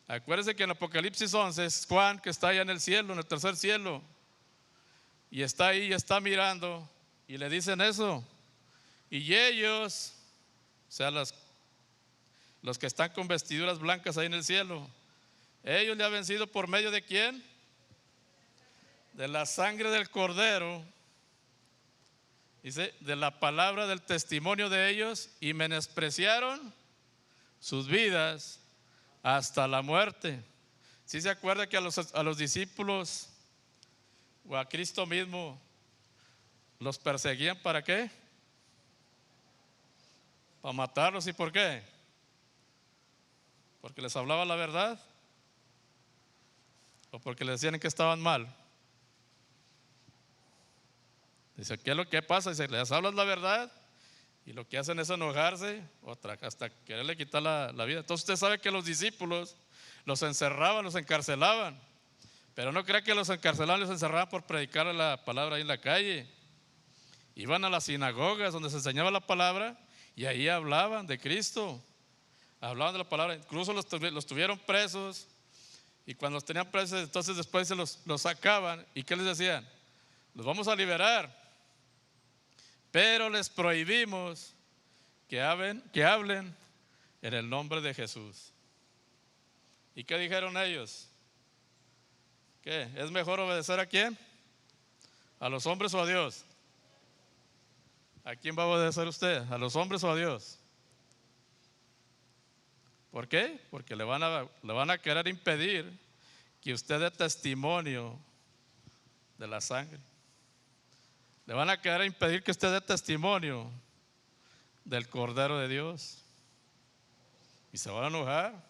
Acuérdense que en Apocalipsis 11 es Juan, que está allá en el cielo, en el tercer cielo, y está ahí y está mirando, y le dicen eso. Y ellos, o sea, los que están con vestiduras blancas ahí en el cielo, ellos le han vencido por medio de ¿quién? De la sangre del Cordero. Dice, de la palabra del testimonio de ellos, y menospreciaron sus vidas hasta la muerte. ¿Sí se acuerda que a los discípulos o a Cristo mismo los perseguían? ¿Para qué? Para matarlos. ¿Y por qué? ¿Porque les hablaba la verdad? ¿O porque les decían que estaban mal? Dice, ¿qué es lo que pasa? Dice, les hablas la verdad y lo que hacen es enojarse hasta quererle quitar la vida. Entonces usted sabe que los discípulos los encerraban, los encarcelaban, Pero no crea que los encarcelados los encerraban por predicar la palabra ahí en la calle. Iban a las sinagogas donde se enseñaba la palabra y ahí hablaban de Cristo, hablaban de la palabra. Incluso los tuvieron presos, y cuando los tenían presos, entonces después se los sacaban. ¿Y qué les decían? Los vamos a liberar, pero les prohibimos que hablen en el nombre de Jesús. ¿Y qué dijeron ellos? ¿Qué? ¿Es mejor obedecer a quién? ¿A los hombres o a Dios? ¿A quién va a obedecer usted? ¿A los hombres o a Dios? ¿Por qué? Porque le van a querer impedir que usted dé testimonio de la sangre. Le van a querer impedir que usted dé testimonio del Cordero de Dios. Y se van a enojar.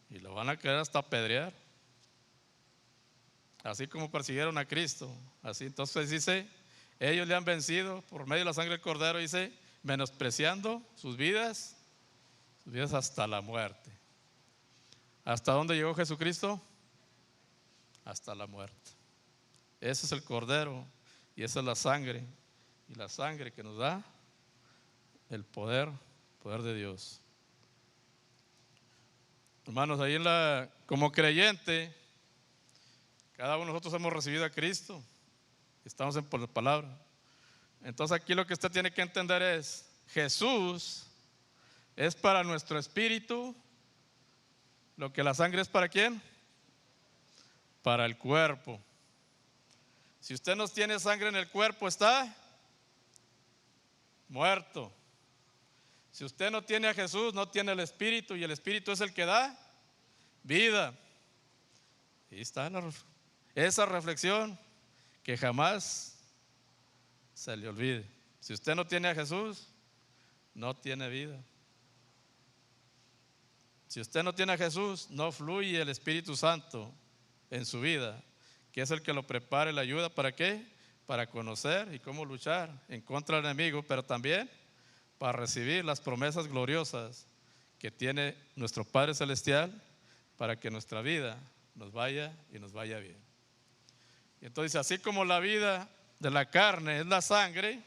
Y lo van a querer hasta apedrear. Así como persiguieron a Cristo. Así entonces dice, ellos le han vencido por medio de la sangre del Cordero, dice, menospreciando sus vidas hasta la muerte. ¿Hasta dónde llegó Jesucristo? Hasta la muerte. Ese es el Cordero y esa es la sangre. Y la sangre que nos da el poder de Dios. Hermanos, ahí como creyente, cada uno de nosotros hemos recibido a Cristo. Estamos por la palabra. Entonces aquí lo que usted tiene que entender es, Jesús es para nuestro espíritu lo que la sangre es para ¿quién? Para el cuerpo. Si usted no tiene sangre en el cuerpo, está muerto. Si usted no tiene a Jesús, no tiene el espíritu, y el espíritu es el que da vida. Y está esa reflexión que jamás se le olvide. Si usted no tiene a Jesús, no tiene vida. Si usted no tiene a Jesús, no fluye el Espíritu Santo en su vida, que es el que lo prepara y le ayuda. ¿Para qué? Para conocer y cómo luchar en contra del enemigo, pero también para recibir las promesas gloriosas que tiene nuestro Padre Celestial para que nuestra vida nos vaya bien. Y entonces, así como la vida de la carne es la sangre,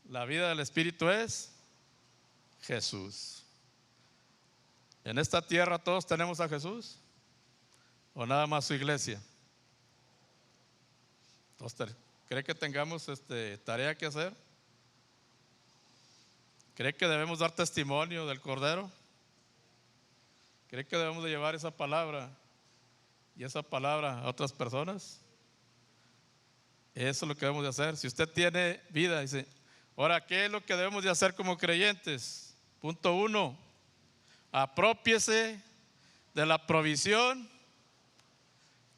la vida del Espíritu es Jesús. ¿En esta tierra todos tenemos a Jesús? ¿O nada más su iglesia? ¿Cree que tengamos tarea que hacer? ¿Cree que debemos dar testimonio del Cordero? ¿Cree que debemos de llevar esa palabra y esa palabra a otras personas? Eso es lo que debemos de hacer. Si usted tiene vida, dice, ahora, ¿qué es lo que debemos de hacer como creyentes? Punto 1, aprópiese de la provisión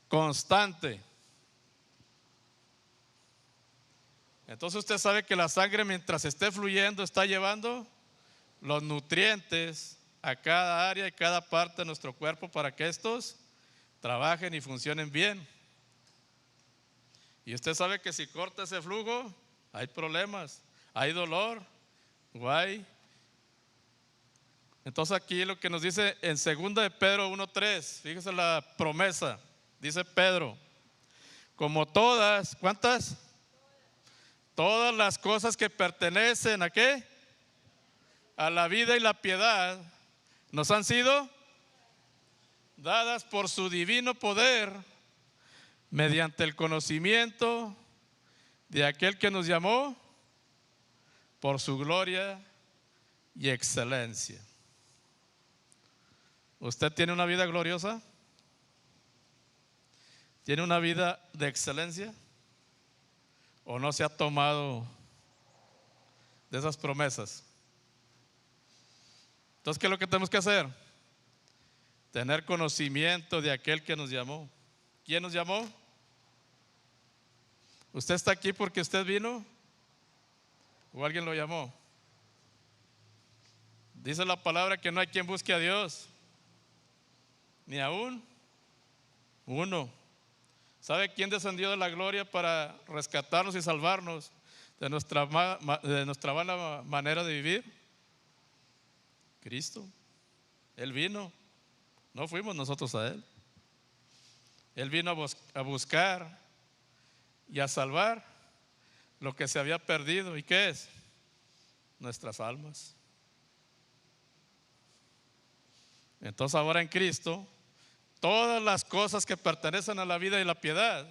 constante. Entonces usted sabe que la sangre, mientras esté fluyendo, está llevando los nutrientes a cada área y cada parte de nuestro cuerpo para que estos trabajen y funcionen bien. Y usted sabe que si corta ese flujo, hay problemas, hay dolor, o hay. Entonces aquí lo que nos dice en 2 de Pedro 1:3, fíjese la promesa, dice Pedro, como todas, ¿cuántas? Todas las cosas que pertenecen ¿a qué? A la vida y la piedad nos han sido dadas por su divino poder mediante el conocimiento de aquel que nos llamó por su gloria y excelencia. ¿Usted tiene una vida gloriosa? ¿Tiene una vida de excelencia? ¿O no se ha tomado de esas promesas? Entonces, ¿qué es lo que tenemos que hacer? Tener conocimiento de aquel que nos llamó. ¿Quién nos llamó? ¿Usted está aquí porque usted vino? ¿O alguien lo llamó? Dice la palabra que no hay quien busque a Dios, ni aún uno. ¿Sabe quién descendió de la gloria para rescatarnos y salvarnos de nuestra mala manera de vivir? Cristo. Él vino No fuimos nosotros a Él. Él vino a buscar y a salvar lo que se había perdido. ¿Y qué es? Nuestras almas. Entonces ahora en Cristo, todas las cosas que pertenecen a la vida y la piedad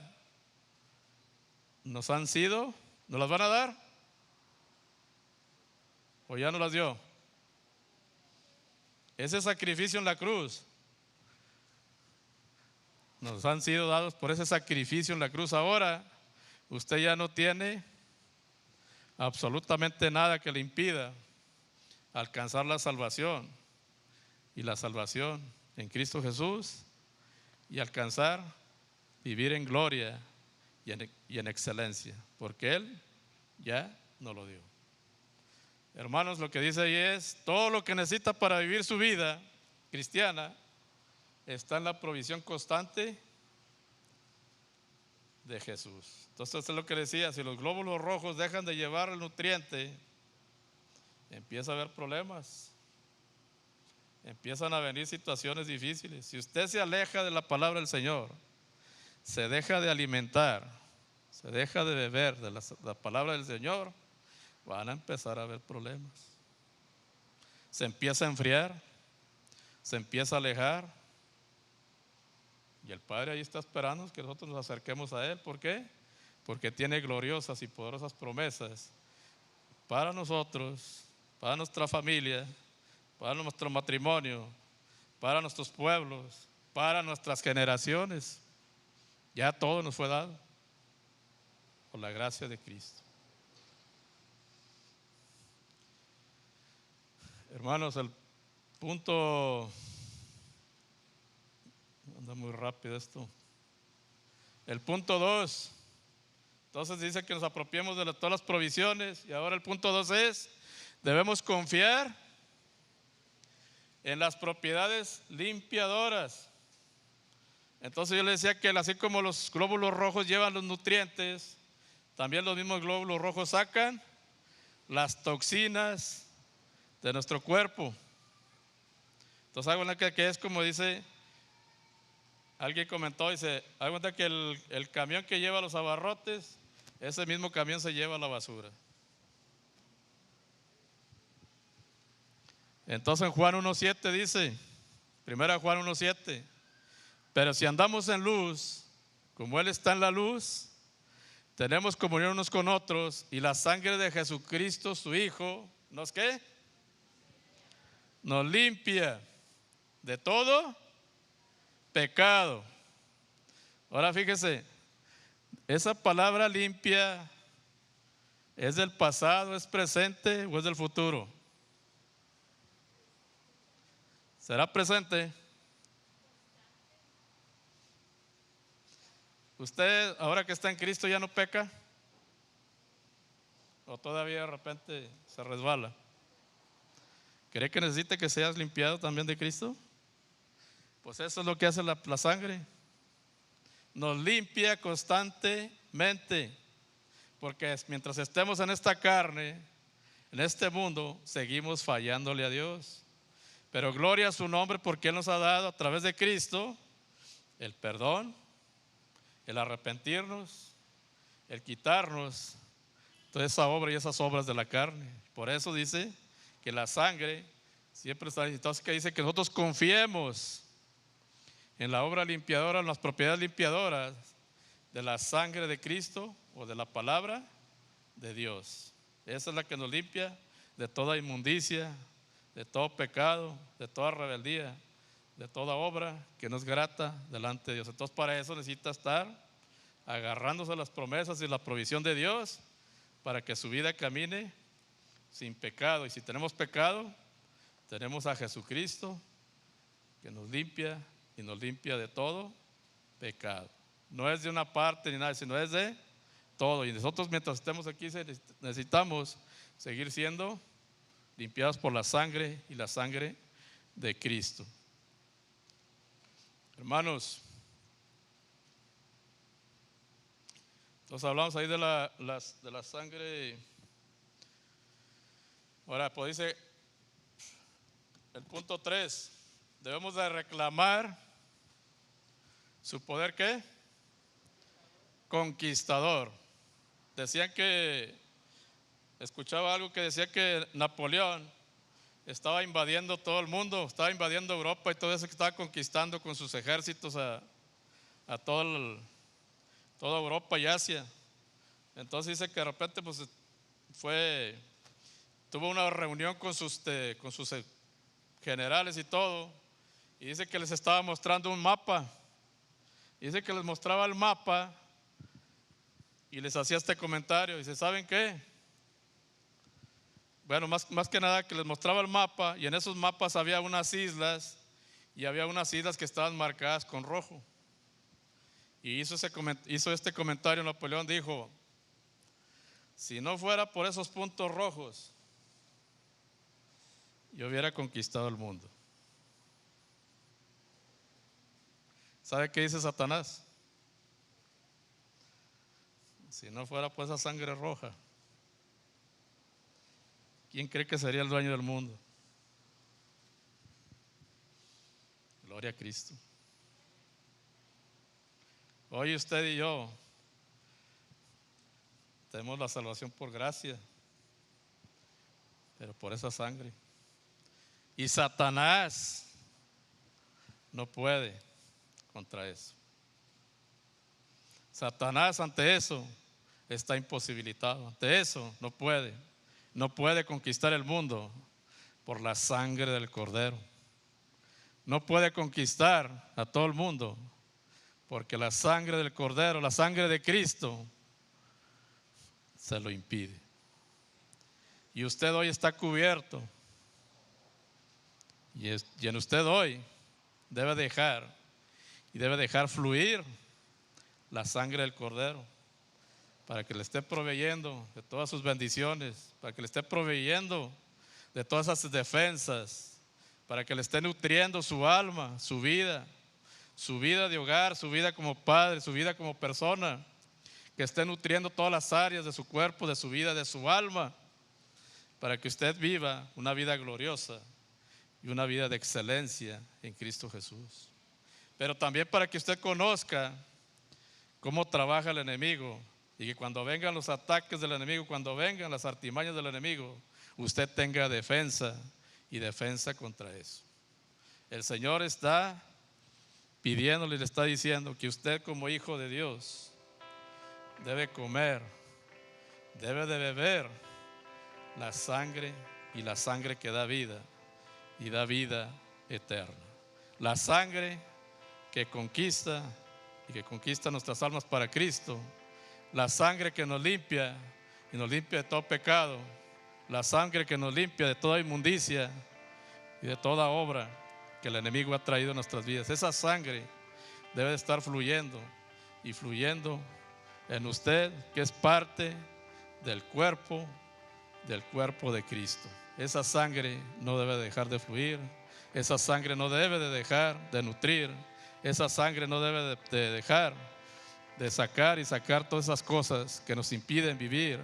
nos han sido, ¿nos las van a dar? ¿O ya nos las dio? Ese sacrificio en la cruz nos han sido dados por ese sacrificio en la cruz. Ahora usted ya no tiene absolutamente nada que le impida alcanzar la salvación, y la salvación en Cristo Jesús, y alcanzar vivir en gloria y en excelencia, porque Él ya nos lo dio. Hermanos, lo que dice ahí es: todo lo que necesita para vivir su vida cristiana está en la provisión constante de Jesús. Entonces, esto es lo que decía: si los glóbulos rojos dejan de llevar el nutriente, empieza a haber problemas, empiezan a venir situaciones difíciles. Si usted se aleja de la palabra del Señor, se deja de alimentar, se deja de beber de la palabra del Señor, van a empezar a haber problemas. Se empieza a enfriar, se empieza a alejar, y el Padre ahí está esperando que nosotros nos acerquemos a Él. ¿Por qué? Porque tiene gloriosas y poderosas promesas para nosotros, para nuestra familia, para nuestro matrimonio, para nuestros pueblos, para nuestras generaciones. Ya todo nos fue dado por la gracia de Cristo. Hermanos, el punto, anda muy rápido esto. El punto 2, entonces dice que nos apropiemos de todas las provisiones, y ahora el punto 2 es: debemos confiar en las propiedades limpiadoras. Entonces yo le decía que así como los glóbulos rojos llevan los nutrientes, también los mismos glóbulos rojos sacan las toxinas de nuestro cuerpo. Entonces hago una que es como dice, alguien comentó, dice, hago una que el camión que lleva los abarrotes, ese mismo camión se lleva la basura. Entonces en Juan 1:7 dice, 1 Juan 1:7, pero si andamos en luz, como Él está en la luz, tenemos comunión unos con otros, y la sangre de Jesucristo, su Hijo, ¿nos qué? Nos limpia de todo pecado. Ahora fíjese, esa palabra limpia, ¿es del pasado, es presente o es del futuro? ¿Será presente? ¿Usted ahora que está en Cristo ya no peca? ¿O todavía de repente se resbala? ¿Cree que necesite que seas limpiado también de Cristo? Pues eso es lo que hace la sangre. Nos limpia constantemente, porque mientras estemos en esta carne, en este mundo, seguimos fallándole a Dios. Pero gloria a su nombre, porque Él nos ha dado a través de Cristo el perdón, el arrepentirnos, el quitarnos toda esa obra y esas obras de la carne. Por eso dice que la sangre siempre está. Entonces que dice que nosotros confiemos en la obra limpiadora, en las propiedades limpiadoras de la sangre de Cristo o de la palabra de Dios. Esa es la que nos limpia de toda inmundicia, de todo pecado, de toda rebeldía, de toda obra que no es grata delante de Dios. Entonces para eso necesita estar agarrándose a las promesas y la provisión de Dios, para que su vida camine sin pecado. Y si tenemos pecado, tenemos a Jesucristo que nos limpia, y nos limpia de todo pecado. No es de una parte ni nada, sino es de todo. Y nosotros, mientras estemos aquí, necesitamos seguir siendo limpiados por la sangre, y la sangre de Cristo. Hermanos, entonces hablamos ahí de la sangre. Ahora, pues dice el punto 3, Debemos de reclamar su poder, ¿qué? Conquistador. Decían que, escuchaba algo que decía que Napoleón estaba invadiendo todo el mundo, estaba invadiendo Europa y todo eso, que estaba conquistando con sus ejércitos a toda Europa y Asia. Entonces dice que de repente pues tuvo una reunión con sus generales y todo, y dice que les estaba mostrando un mapa. Dice que les mostraba el mapa y les hacía este comentario. Dice, ¿saben qué? Bueno, más que nada que les mostraba el mapa, y en esos mapas había unas islas, y había unas islas que estaban marcadas con rojo. Y hizo este comentario Napoleón, dijo, si no fuera por esos puntos rojos, yo hubiera conquistado el mundo. ¿Sabe qué dice Satanás? Si no fuera por esa sangre roja, ¿quién cree que sería el dueño del mundo? Gloria a Cristo. Hoy usted y yo tenemos la salvación por gracia, pero por esa sangre. Y Satanás no puede contra eso. Satanás ante eso está imposibilitado. Ante eso no puede. No puede conquistar el mundo por la sangre del Cordero. No puede conquistar a todo el mundo porque la sangre del Cordero, la sangre de Cristo, se lo impide. Y usted hoy está cubierto. Y en usted hoy debe dejar fluir la sangre del Cordero para que le esté proveyendo de todas sus bendiciones, para que le esté proveyendo de todas esas defensas, para que le esté nutriendo su alma, su vida de hogar, su vida como padre, su vida como persona, que esté nutriendo todas las áreas de su cuerpo, de su vida, de su alma, para que usted viva una vida gloriosa y una vida de excelencia en Cristo Jesús. Pero también para que usted conozca cómo trabaja el enemigo, y que cuando vengan los ataques del enemigo, cuando vengan las artimañas del enemigo, usted tenga defensa y defensa contra eso. El Señor está pidiéndole y le está diciendo que usted como hijo de Dios debe comer, debe de beber la sangre, y la sangre que da vida y da vida eterna. La sangre que conquista y que conquista nuestras almas para Cristo. La sangre que nos limpia y nos limpia de todo pecado. La sangre que nos limpia de toda inmundicia y de toda obra que el enemigo ha traído a nuestras vidas. Esa sangre debe de estar fluyendo y fluyendo en usted, que es parte del cuerpo de Cristo. Esa sangre no debe dejar de fluir. Esa sangre no debe de dejar de nutrir. Esa sangre no debe de dejar de sacar todas esas cosas que nos impiden vivir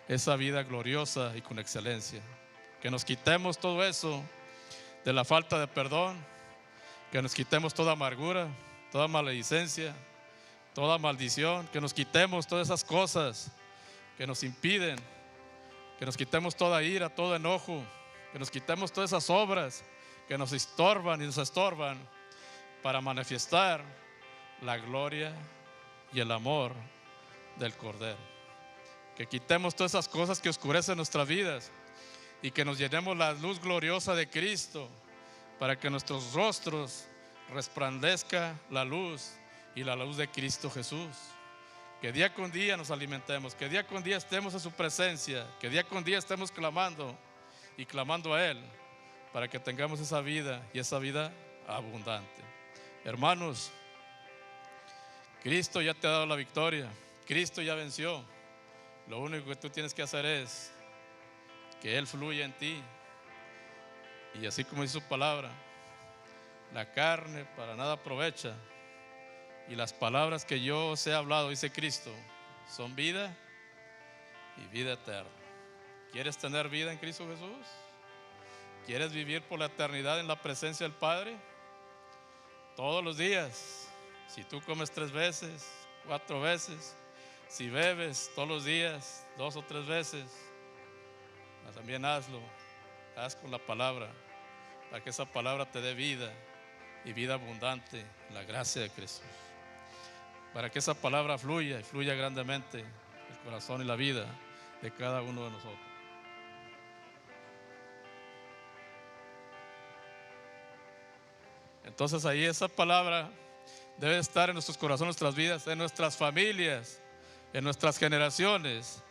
esa vida gloriosa y con excelencia. Que nos quitemos todo eso de la falta de perdón, que nos quitemos toda amargura, toda maledicencia, toda maldición, que nos quitemos todas esas cosas que nos impiden, que nos quitemos toda ira, todo enojo, que nos quitemos todas esas obras que nos estorban y nos estorban para manifestar la gloria y el amor del Cordero. Que quitemos todas esas cosas que oscurecen nuestras vidas y que nos llenemos la luz gloriosa de Cristo, para que en nuestros rostros resplandezca la luz y la luz de Cristo Jesús. Que día con día nos alimentemos, que día con día estemos en su presencia, que día con día estemos clamando y clamando a Él, para que tengamos esa vida y esa vida abundante. Hermanos, Cristo ya te ha dado la victoria, Cristo ya venció. Lo único que tú tienes que hacer es que Él fluya en ti. Y así como dice su palabra, la carne para nada aprovecha, y las palabras que yo os he hablado, dice Cristo, son vida y vida eterna. ¿Quieres tener vida en Cristo Jesús? ¿Quieres vivir por la eternidad en la presencia del Padre? todos los días. Si tú comes 3 veces, 4 veces, si bebes todos los días 2 o 3 veces, también hazlo. Haz con la palabra, para que esa palabra te dé vida y vida abundante, la gracia de Cristo. Para que esa palabra fluya y fluya grandemente el corazón y la vida de cada uno de nosotros. Entonces ahí esa palabra debe estar en nuestros corazones, en nuestras vidas, en nuestras familias, en nuestras generaciones,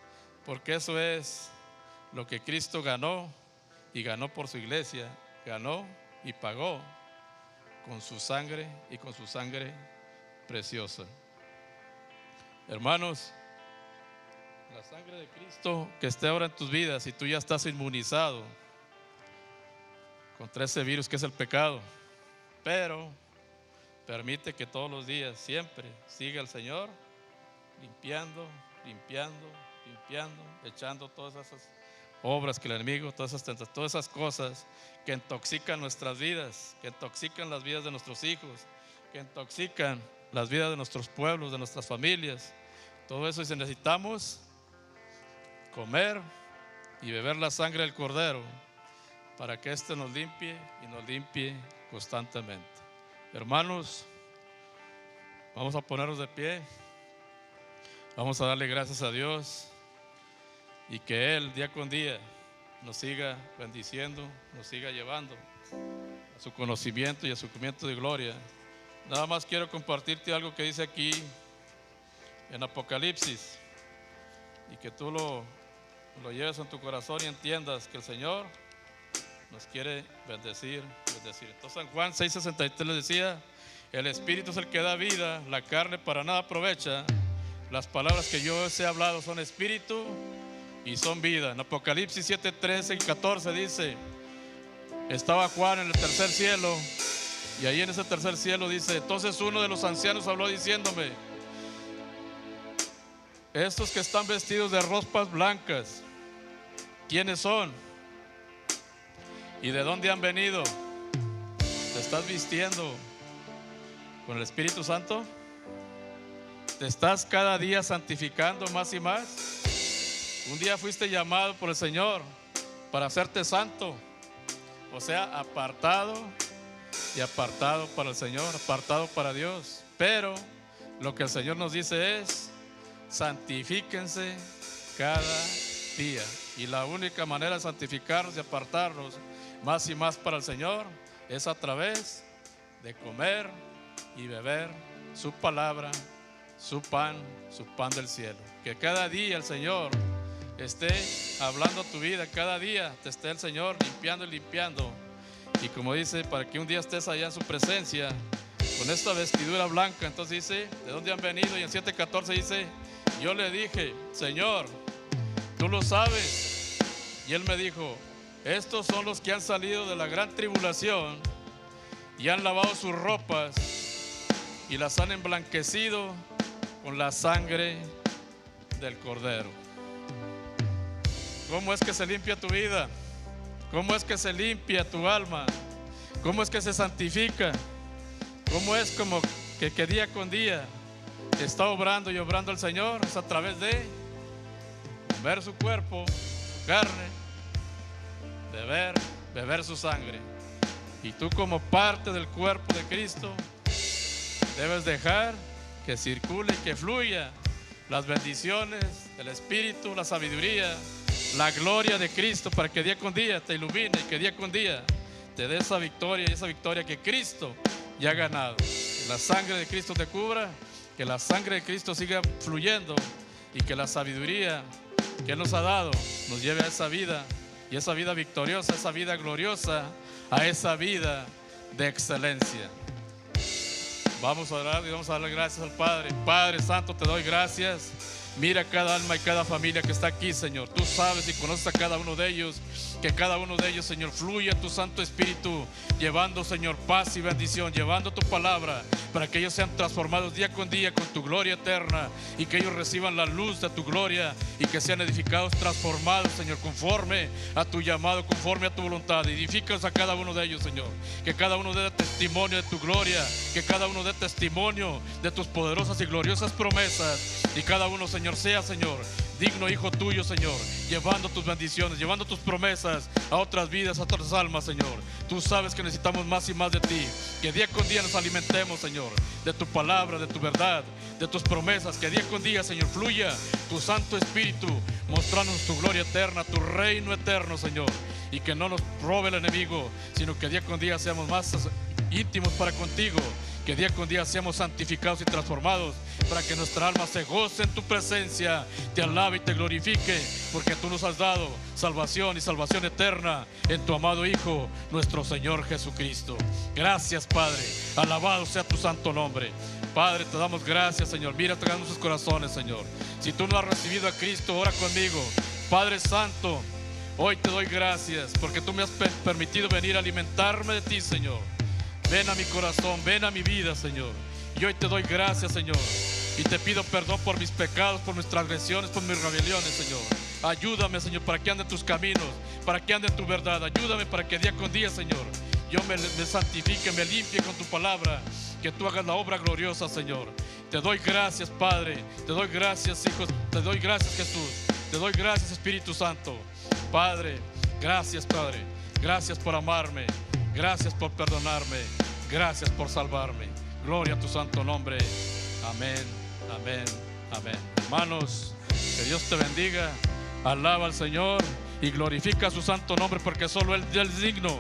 porque eso es lo que Cristo ganó, y ganó por su iglesia, ganó y pagó con su sangre y con su sangre preciosa. Hermanos, la sangre de Cristo que esté ahora en tus vidas, y tú ya estás inmunizado contra ese virus que es el pecado, pero permite que todos los días, siempre, siga el Señor limpiando, echando todas esas obras que el enemigo, todas esas cosas que intoxican nuestras vidas, que intoxican las vidas de nuestros hijos, que intoxican las vidas de nuestros pueblos, de nuestras familias. Todo eso, y necesitamos comer y beber la sangre del Cordero para que éste nos limpie y nos limpie constantemente. Hermanos, vamos a ponernos de pie, vamos a darle gracias a Dios, y que Él día con día nos siga bendiciendo, nos siga llevando a su conocimiento y a su cumplimiento de gloria. Nada más quiero compartirte algo que dice aquí en Apocalipsis, y que tú lo lleves en tu corazón y entiendas que el Señor nos quiere bendecir. Entonces en Juan 6:63 les decía: el Espíritu es el que da vida, la carne para nada aprovecha. Las palabras que yo os he hablado son espíritu y son vida. En Apocalipsis 7:13 y 14 dice: estaba Juan en el tercer cielo, y ahí en ese tercer cielo dice: entonces uno de los ancianos habló diciéndome: estos que están vestidos de ropas blancas, ¿quiénes son? ¿Y de dónde han venido? ¿Te estás vistiendo con el Espíritu Santo? ¿Te estás cada día santificando más y más? Un día fuiste llamado por el Señor para hacerte santo, o sea, apartado para el Señor, apartado para Dios. Pero lo que el Señor nos dice es: santifíquense cada día. Y la única manera de santificarnos y apartarnos más y más para el Señor es a través de comer y beber su palabra, su pan del cielo. Que cada día el Señor esté hablando a tu vida, cada día te esté el Señor limpiando y limpiando. Y como dice, para que un día estés allá en su presencia con esta vestidura blanca. Entonces dice: ¿de dónde han venido? Y en 7:14 dice: yo le dije: Señor, tú lo sabes. Y él me dijo: estos son los que han salido de la gran tribulación y han lavado sus ropas y las han emblanquecido con la sangre del Cordero. ¿Cómo es que se limpia tu vida? ¿Cómo es que se limpia tu alma? ¿Cómo es que se santifica? ¿Cómo es como que día con día está obrando y obrando el Señor? Es a través de comer su cuerpo, su carne, beber su sangre. Y tú, como parte del cuerpo de Cristo, debes dejar que circule y que fluya las bendiciones del Espíritu, la sabiduría, la gloria de Cristo, para que día con día te ilumine y que día con día te dé esa victoria, y esa victoria que Cristo ya ha ganado. Que la sangre de Cristo te cubra, que la sangre de Cristo siga fluyendo, y que la sabiduría que Él nos ha dado nos lleve a esa vida, y esa vida victoriosa, esa vida gloriosa, a esa vida de excelencia. Vamos a orar y vamos a darle gracias al Padre. Padre Santo, te doy gracias. Mira cada alma y cada familia que está aquí, Señor. Tú sabes y conoces a cada uno de ellos. Que cada uno de ellos, Señor, fluya tu Santo Espíritu, llevando, Señor, paz y bendición, llevando tu palabra, para que ellos sean transformados día con día con tu gloria eterna, y que ellos reciban la luz de tu gloria, y que sean edificados, transformados, Señor, conforme a tu llamado, conforme a tu voluntad. Edifícalos a cada uno de ellos, Señor. Que cada uno dé testimonio de tu gloria, que cada uno dé testimonio de tus poderosas y gloriosas promesas, y cada uno, Señor, sea, Señor, digno hijo tuyo, Señor, llevando tus bendiciones, llevando tus promesas a otras vidas, a otras almas, Señor. Tú sabes que necesitamos más y más de ti, que día con día nos alimentemos, Señor, de tu palabra, de tu verdad, de tus promesas, que día con día, Señor, fluya tu Santo Espíritu, mostrándonos tu gloria eterna, tu reino eterno, Señor, y que no nos robe el enemigo, sino que día con día seamos más íntimos para contigo, que día con día seamos santificados y transformados, para que nuestra alma se goce en tu presencia, te alabe y te glorifique, porque tú nos has dado salvación y salvación eterna en tu amado Hijo, nuestro Señor Jesucristo. Gracias, Padre, alabado sea tu santo nombre. Padre, te damos gracias, Señor. Mira, tocando sus corazones, Señor. Si tú no has recibido a Cristo, ora conmigo. Padre Santo, hoy te doy gracias porque tú me has permitido venir a alimentarme de ti, Señor. Ven a mi corazón, ven a mi vida, Señor. Y hoy te doy gracias, Señor. Y te pido perdón por mis pecados, por mis transgresiones, por mis rebeliones, Señor. Ayúdame, Señor, para que ande en tus caminos, para que ande en tu verdad. Ayúdame para que día con día, Señor, yo me santifique, me limpie con tu palabra. Que tú hagas la obra gloriosa, Señor. Te doy gracias, Padre. Te doy gracias, Hijo. Te doy gracias, Jesús. Te doy gracias, Espíritu Santo. Padre, gracias, Padre. Gracias por amarme. Gracias por perdonarme. Gracias por salvarme. Gloria a tu santo nombre. Amén, amén, amén. Hermanos, que Dios te bendiga. Alaba al Señor y glorifica su santo nombre, porque solo Él es digno